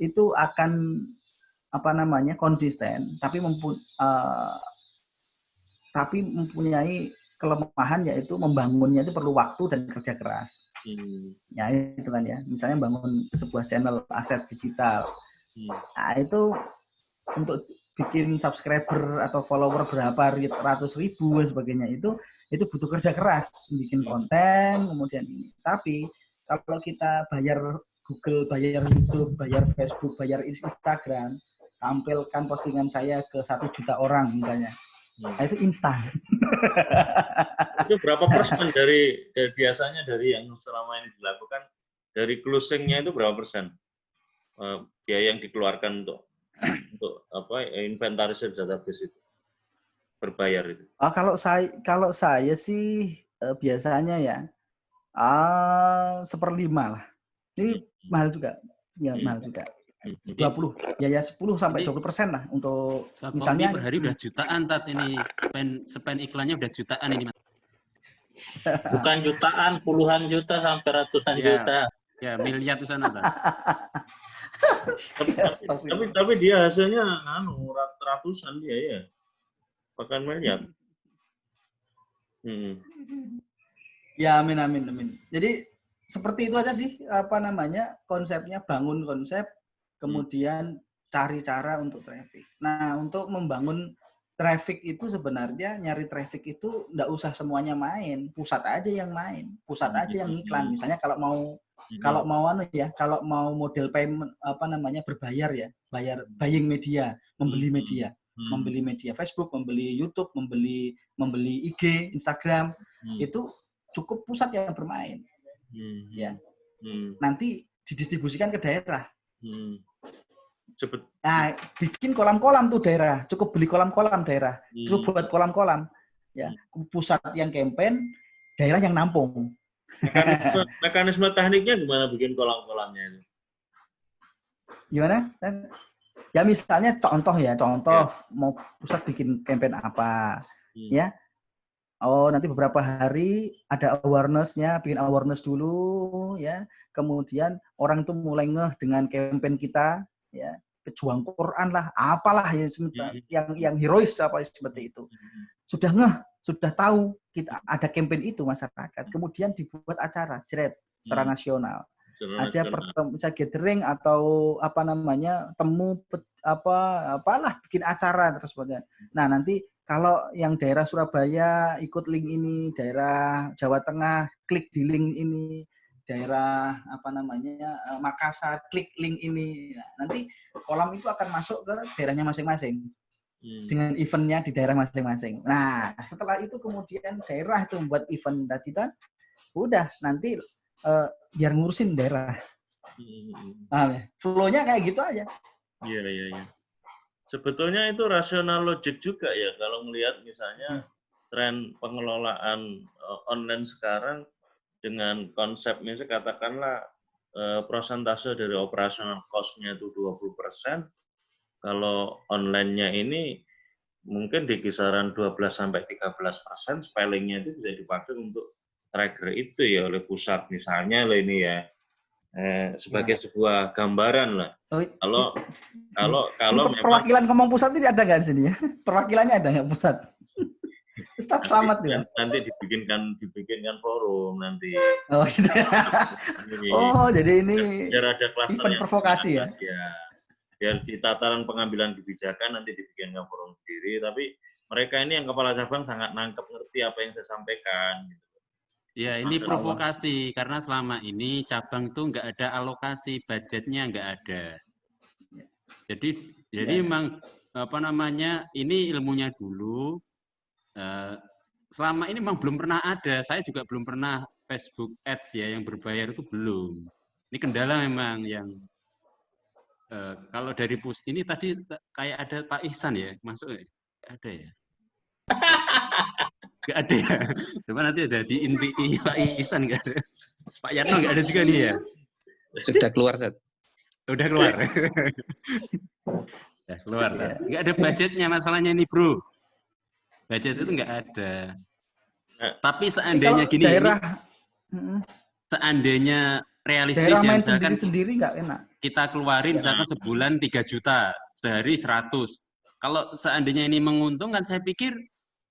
itu akan apa namanya konsisten, tapi mempunyai kelemahan yaitu membangunnya itu perlu waktu dan kerja keras. Ya itu kan ya, misalnya bangun sebuah channel aset digital. Nah itu untuk bikin subscriber atau follower berapa ratus ribu dan sebagainya itu butuh kerja keras, bikin konten kemudian ini. Tapi kalau kita bayar Google, bayar YouTube, bayar Facebook, bayar Instagram, tampilkan postingan saya ke 1 juta orang misalnya, nah itu instan. Itu berapa persen dari biasanya dari yang selama ini dilakukan, dari closing-nya itu berapa persen biaya yang dikeluarkan untuk inventarisir database itu berbayar itu? Kalau saya sih biasanya ya 1/5 lah. Ini mahal juga, mahal juga. 20 biaya 10-20% lah untuk misalnya per hari udah jutaan ini spend iklannya udah jutaan ini. Bukan jutaan, puluhan juta sampai ratusan juta. Ya miliar di sana Pak. tapi dia hasilnya ratusan dia ya, bahkan miliar. Ya amin. Jadi seperti itu aja sih konsepnya, bangun konsep kemudian cari cara untuk traffic. Nah untuk membangun traffic itu sebenarnya nyari traffic itu nggak usah semuanya main, pusat aja yang main, pusat aja yang iklan. Misalnya kalau mau model payment berbayar ya, buying media, membeli media Facebook, membeli YouTube, membeli IG, Instagram, itu cukup pusat yang bermain. Ya. Nanti didistribusikan ke daerah. Nah, bikin kolam-kolam tuh daerah, cukup beli kolam-kolam daerah, cukup buat kolam-kolam, ya pusat yang campaign, daerah yang nampung. Mekanisme tekniknya gimana bikin kolam-kolamnya? Gimana? Ya misalnya contoh mau pusat bikin campaign apa, ya? Oh nanti beberapa hari ada awareness-nya, bikin awareness dulu, ya. Kemudian orang tuh mulai ngeh dengan campaign kita, ya. Pejuang Quran lah, apalah yang herois apa seperti itu. Sudah ngeh, sudah tahu kita ada campaign itu masyarakat. Kemudian dibuat acara secara nasional. Ada misalnya gathering atau temu apalah bikin acara terus sebagainya. Nah, nanti kalau yang daerah Surabaya ikut link ini, daerah Jawa Tengah klik di link ini, daerah Makassar klik link ini. Nah, nanti kolam itu akan masuk ke daerahnya masing-masing dengan eventnya di daerah masing-masing. Nah, setelah itu kemudian daerah itu membuat event tadi kan, udah nanti biar ngurusin daerah. Flow-nya kayak gitu aja. Iya. Sebetulnya itu rasional logik juga ya kalau melihat misalnya tren pengelolaan online sekarang dengan konsep misalnya katakanlah persentase dari operasional cost-nya itu 20%, kalau online-nya ini mungkin di kisaran 12-13% spellingnya itu bisa dipakai untuk trigger itu ya oleh pusat misalnya lah ini ya, sebagai sebuah gambaran lah. Kalau memang perwakilan ngomong pusat ini ada nggak di sini ya? Perwakilannya ada nggak pusat? Ustadz selamat ya. Nanti dibikinkan forum nanti. Oh gitu. Oh jadi ini biar ada kluster event provokasi ya. Biar di tataran pengambilan kebijakan nanti dibikinkan forum sendiri. Tapi mereka ini yang kepala cabang sangat nangkep ngerti apa yang saya sampaikan. Gitu. Ya ini provokasi karena selama ini cabang tuh nggak ada alokasi, budgetnya nggak ada. Jadi memang apa namanya ini ilmunya dulu. Selama ini memang belum pernah ada. Saya juga belum pernah Facebook Ads ya yang berbayar itu belum. Ini kendala memang yang kalau dari ini tadi kayak ada Pak Ihsan ya masuk ada ya. Nggak ada ya. Coba nanti ada di inti Pak Ihsan nggak ada. Pak Yatno nggak ada juga nih ya. Sudah keluar, Seth. Udah keluar. Udah keluar. Nggak ada budgetnya masalahnya nih, Bro. Budget itu nggak ada. Tapi seandainya gini, seandainya realistis ya, misalkan sendiri nggak enak. Kita keluarin misalkan sebulan 3 juta, sehari 100. Kalau seandainya ini menguntungkan, saya pikir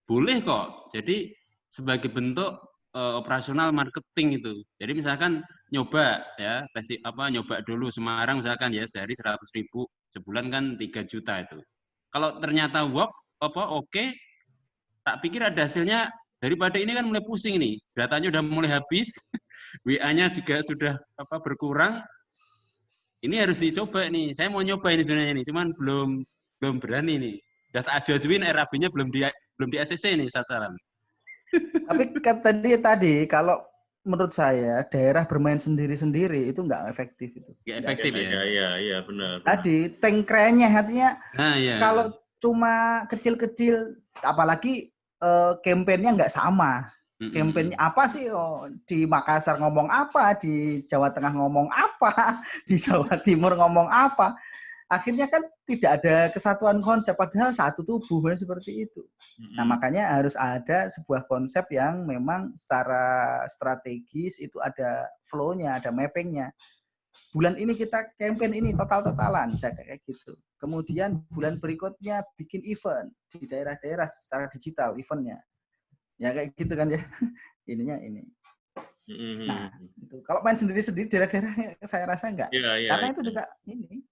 boleh kok. Jadi sebagai bentuk operasional marketing itu. Jadi misalkan nyoba ya, nyoba dulu Semarang misalkan ya sehari 100.000, sebulan kan 3 juta itu. Kalau ternyata oke, tak pikir ada hasilnya. Daripada ini kan mulai pusing nih, datanya udah mulai habis, WA-nya juga sudah berkurang. Ini harus dicoba nih. Saya mau nyoba ini sebenarnya nih, cuman belum berani nih. Udah tak ajuin RAB-nya belum di ACC nih, Ustaz Salam. Tapi kan tadi kalau menurut saya daerah bermain sendiri-sendiri itu nggak efektif itu. Nggak efektif ya. Iya benar. Tadi tengkrenya artinya ya. Kalau cuma kecil-kecil, apalagi kampanyenya nggak sama. Kampanye apa sih? Di Makassar ngomong apa, di Jawa Tengah ngomong apa, di Jawa Timur ngomong apa. Akhirnya kan tidak ada kesatuan konsep, padahal satu tubuh seperti itu. Nah makanya harus ada sebuah konsep yang memang secara strategis itu ada flow-nya, ada mapping-nya. Bulan ini kita campaign ini total-totalan, bisa kayak gitu. Kemudian bulan berikutnya bikin event di daerah-daerah secara digital eventnya. Ya kayak gitu kan ya. Ininya ini. Nah, itu. Kalau main sendiri-sendiri daerah-daerah saya rasa enggak. Karena itu juga ini.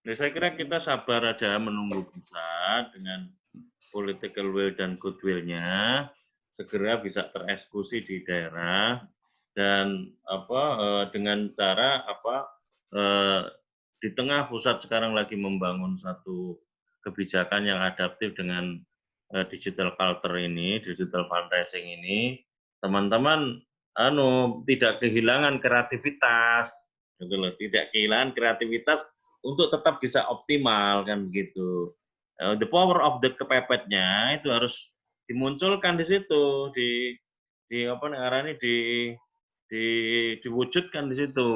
Nah, saya kira kita sabar aja menunggu pusat dengan political will dan goodwill-nya segera bisa tereksekusi di daerah dan dengan cara di tengah pusat sekarang lagi membangun satu kebijakan yang adaptif dengan digital culture ini, digital fundraising ini, teman-teman tidak kehilangan kreativitas, gitu loh, tidak kehilangan kreativitas untuk tetap bisa optimal kan begitu. The power of the kepepetnya itu harus dimunculkan di situ, diwujudkan di situ.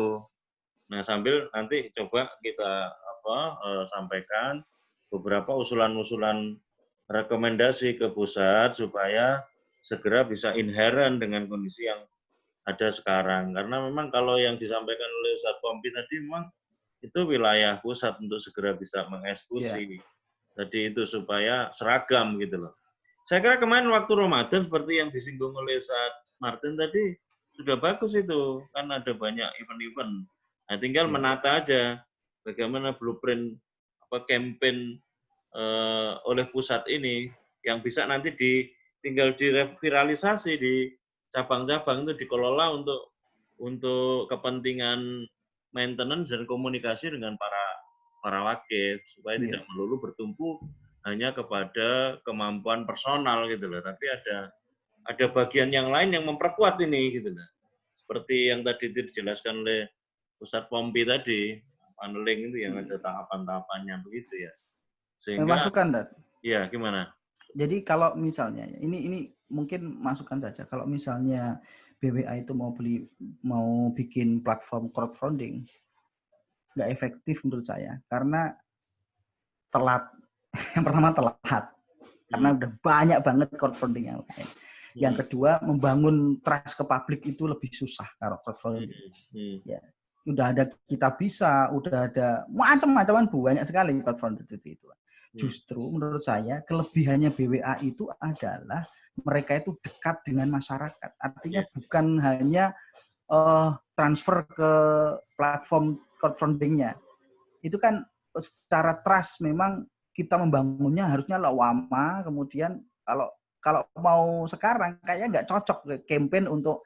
Nah, sambil nanti coba kita sampaikan beberapa usulan-usulan rekomendasi ke pusat supaya segera bisa inherent dengan kondisi yang ada sekarang. Karena memang kalau yang disampaikan oleh Ustaz Pompi tadi memang itu wilayah pusat untuk segera bisa mengeksekusi. Jadi itu supaya seragam gitu loh. Saya kira kemarin waktu Ramadan seperti yang disinggung oleh Ustaz Martin tadi sudah bagus itu. Kan ada banyak event-event. Nah, tinggal menata aja bagaimana blueprint campaign oleh pusat ini yang bisa nanti tinggal diviralisasi di cabang-cabang itu dikelola untuk kepentingan maintenance dan komunikasi dengan para wakil supaya tidak melulu bertumpu hanya kepada kemampuan personal gitu loh, tapi ada bagian yang lain yang memperkuat ini gitu loh. Seperti yang tadi dijelaskan oleh Ustadz Pompi tadi, paneling itu yang ada tahapan-tahapannya begitu ya. Sehingga masukan, Dad. Iya, gimana? Jadi kalau misalnya ini mungkin masukan saja. Kalau misalnya BWA itu mau bikin platform crowdfunding, nggak efektif menurut saya karena telat. Yang pertama telat. karena udah banyak banget crowdfunding yang lain. Yang kedua, membangun trust ke publik itu lebih susah kalau crowdfunding. Ya, udah ada Kitabisa, udah ada macam-macam, banyak sekali crowdfunding itu. Justru menurut saya kelebihannya BWA itu adalah mereka itu dekat dengan masyarakat. Artinya bukan hanya transfer ke platform crowdfundingnya. Itu kan secara trust memang kita membangunnya harusnya lama, kemudian kalau mau sekarang kayaknya nggak cocok campaign untuk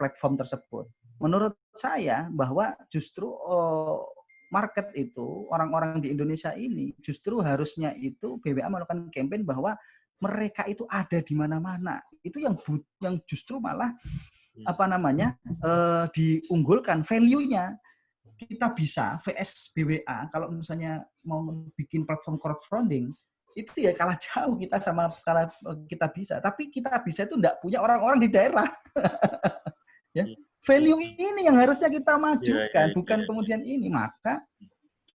platform tersebut. Menurut saya bahwa justru market itu orang-orang di Indonesia ini justru harusnya itu BWA melakukan campaign bahwa mereka itu ada di mana-mana. Itu yang justru malah diunggulkan value-nya. Kita bisa VS BWA kalau misalnya mau bikin platform crowdfunding itu ya kalah jauh kita sama kita bisa. Tapi kita bisa itu enggak punya orang-orang di daerah. Ya. Value ini yang harusnya kita majukan, bukan kemudian ini. Maka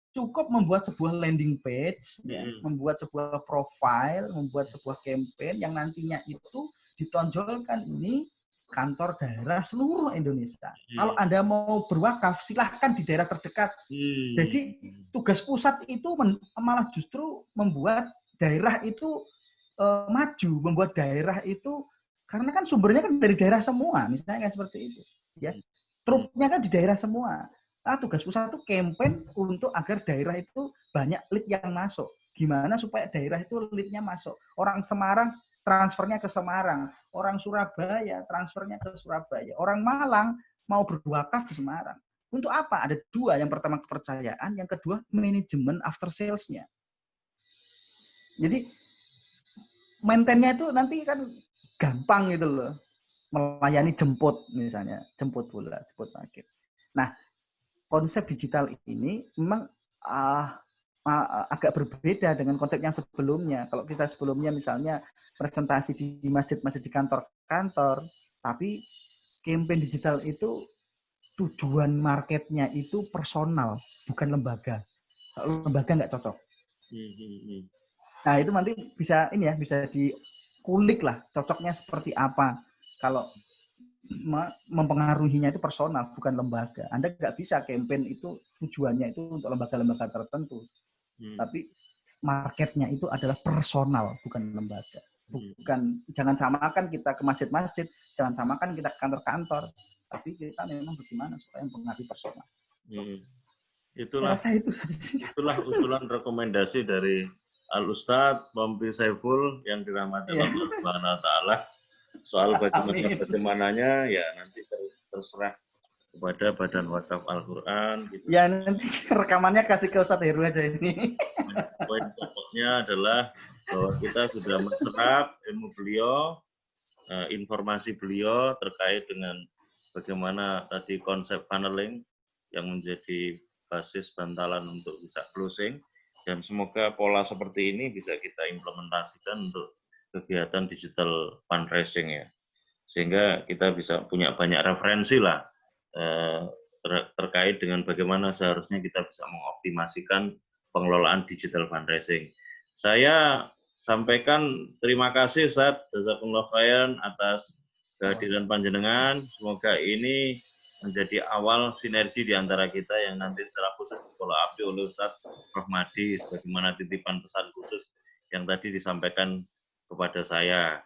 cukup membuat sebuah landing page, membuat sebuah profile, membuat sebuah campaign yang nantinya itu ditonjolkan ini kantor daerah seluruh Indonesia. Kalau Anda mau berwakaf, silahkan di daerah terdekat. Jadi tugas pusat itu malah justru membuat daerah itu maju, membuat daerah itu, karena kan sumbernya kan dari daerah semua, misalnya kayak seperti itu. Ya, truknya kan di daerah semua. Tugas pusat itu campaign untuk agar daerah itu banyak lead yang masuk. Gimana supaya daerah itu lead-nya masuk? Orang Semarang transfernya ke Semarang, orang Surabaya transfernya ke Surabaya, orang Malang mau berwakaf ke Semarang. Untuk apa? Ada dua. Yang pertama kepercayaan, yang kedua manajemen after sales-nya. Jadi maintainnya itu nanti kan gampang gitu loh. Melayani jemput misalnya, jemput bola, jemput parkir. Nah, konsep digital ini memang agak berbeda dengan konsep yang sebelumnya. Kalau kita sebelumnya misalnya presentasi di masjid-masjid, di kantor-kantor, tapi campaign digital itu tujuan marketnya itu personal, bukan lembaga. Kalau lembaga nggak cocok. Nah itu nanti bisa bisa dikulik lah cocoknya seperti apa. Kalau mempengaruhinya itu personal, bukan lembaga. Anda nggak bisa campaign itu tujuannya itu untuk lembaga-lembaga tertentu. Tapi marketnya itu adalah personal, bukan lembaga. Bukan, jangan samakan kita ke masjid-masjid, jangan samakan kita ke kantor-kantor. Tapi kita memang bagaimana supaya mempengaruhi personal. Itulah usulan rekomendasi dari Al-Ustadz Pompi Saiful yang dirahmati Allah Subhanahu wa Ta'ala. Soal bagaimananya ya nanti terserah kepada Badan Wakaf Al-Quran. Gitu. Ya nanti rekamannya kasih ke Ustadz Heru aja ini. Poin pokoknya adalah bahwa kita sudah menserap ilmu beliau, informasi beliau terkait dengan bagaimana tadi konsep funneling yang menjadi basis bantalan untuk bisa closing, dan semoga pola seperti ini bisa kita implementasikan untuk kegiatan digital fundraising ya, sehingga kita bisa punya banyak referensi lah terkait dengan bagaimana seharusnya kita bisa mengoptimasikan pengelolaan digital fundraising. Saya sampaikan terima kasih Ustaz Jazakumullah khairan atas kehadiran panjenengan. Semoga ini menjadi awal sinergi di antara kita yang nanti secara khusus follow up oleh Ustaz Rohmadi sebagaimana titipan pesan khusus yang tadi disampaikan kepada saya.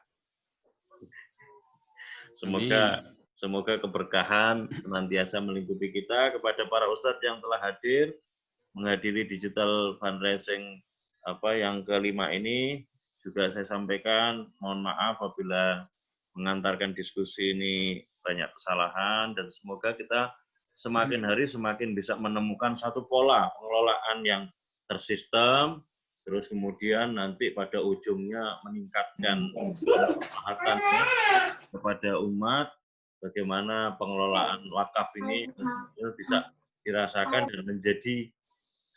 Semoga keberkahan senantiasa melingkupi kita. Kepada para ustadz yang telah hadir menghadiri digital fundraising yang kelima ini, juga saya sampaikan mohon maaf apabila mengantarkan diskusi ini banyak kesalahan, dan semoga kita semakin hari semakin bisa menemukan satu pola pengelolaan yang tersistem, terus kemudian nanti pada ujungnya meningkatkan kemaslahatannya kepada umat, bagaimana pengelolaan wakaf ini bisa dirasakan dan menjadi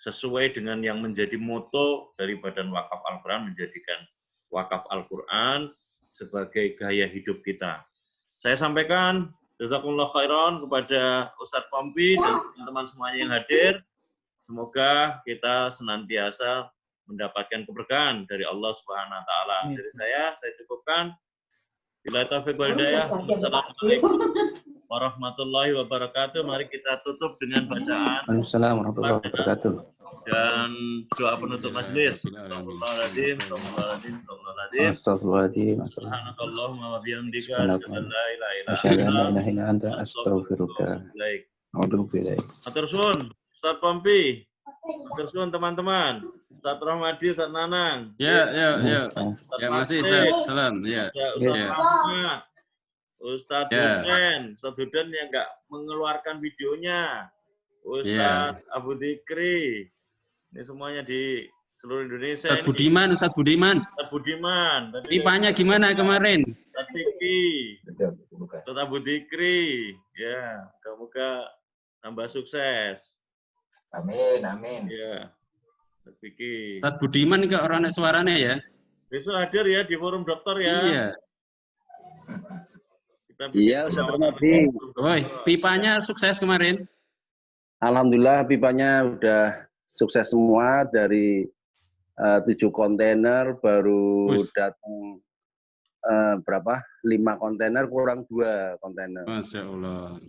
sesuai dengan yang menjadi moto dari Badan Wakaf Al-Quran, menjadikan wakaf Al-Quran sebagai gaya hidup kita. Saya sampaikan jazakumullah khairan kepada Ustadz Pompi dan teman-teman semuanya yang hadir. Semoga kita senantiasa mendapatkan keberkahan dari Allah Subhanahu wa taala. Jadi saya cukupkan. Bila taufiq wal hidayah. Assalamualaikum warahmatullahi wabarakatuh. Mari kita tutup dengan bacaan Waalaikumsalam warahmatullahi wabarakatuh. dan doa penutup majelis. Astagfirullahaladzim, astagfirullahaladzim, astagfirullahaladzim. Astagfirullahaladzim. Subhanakallahumma wa bihamdika Subhanallah. asyhadu an la ilaha illa Asyhadu an la anta ilaha illa anta astaghfiruka Baik. wa atubu ilaik. Matur suwun, Ustaz Pompi. Matur suwun teman-teman. Ustaz Rahmadi, Ustaz Nanang. Ya. Ustaz Ya, masih Martin, Ustaz. Salam. Ya. Ustaz Ya. Muhammad, Ustaz Ya. Ustaz Huden yang nggak mengeluarkan videonya, Ustaz Abu Dikri. Ini semuanya di seluruh Indonesia. Ustaz Ini Budiman, Ustaz Budiman. Ustaz Budiman. Tadi Pipanya gimana kemarin? Ustaz Vicky, Ustaz Abu Dikri. Ya, semoga tambah sukses. Amin, amin. Ya, Ustaz Vicky. Ustaz Budiman ke orang suaranya ya? Besok hadir ya di forum dokter ya. Iya. Kita bikin Iya, Ustaz pengawasan Rahmadi. di forum Woi, dokter. pipanya sukses kemarin. Alhamdulillah pipanya udah sukses semua dari 7 kontainer baru Bus. datang berapa? 5 kontainer kurang 2 kontainer. Masya Allah.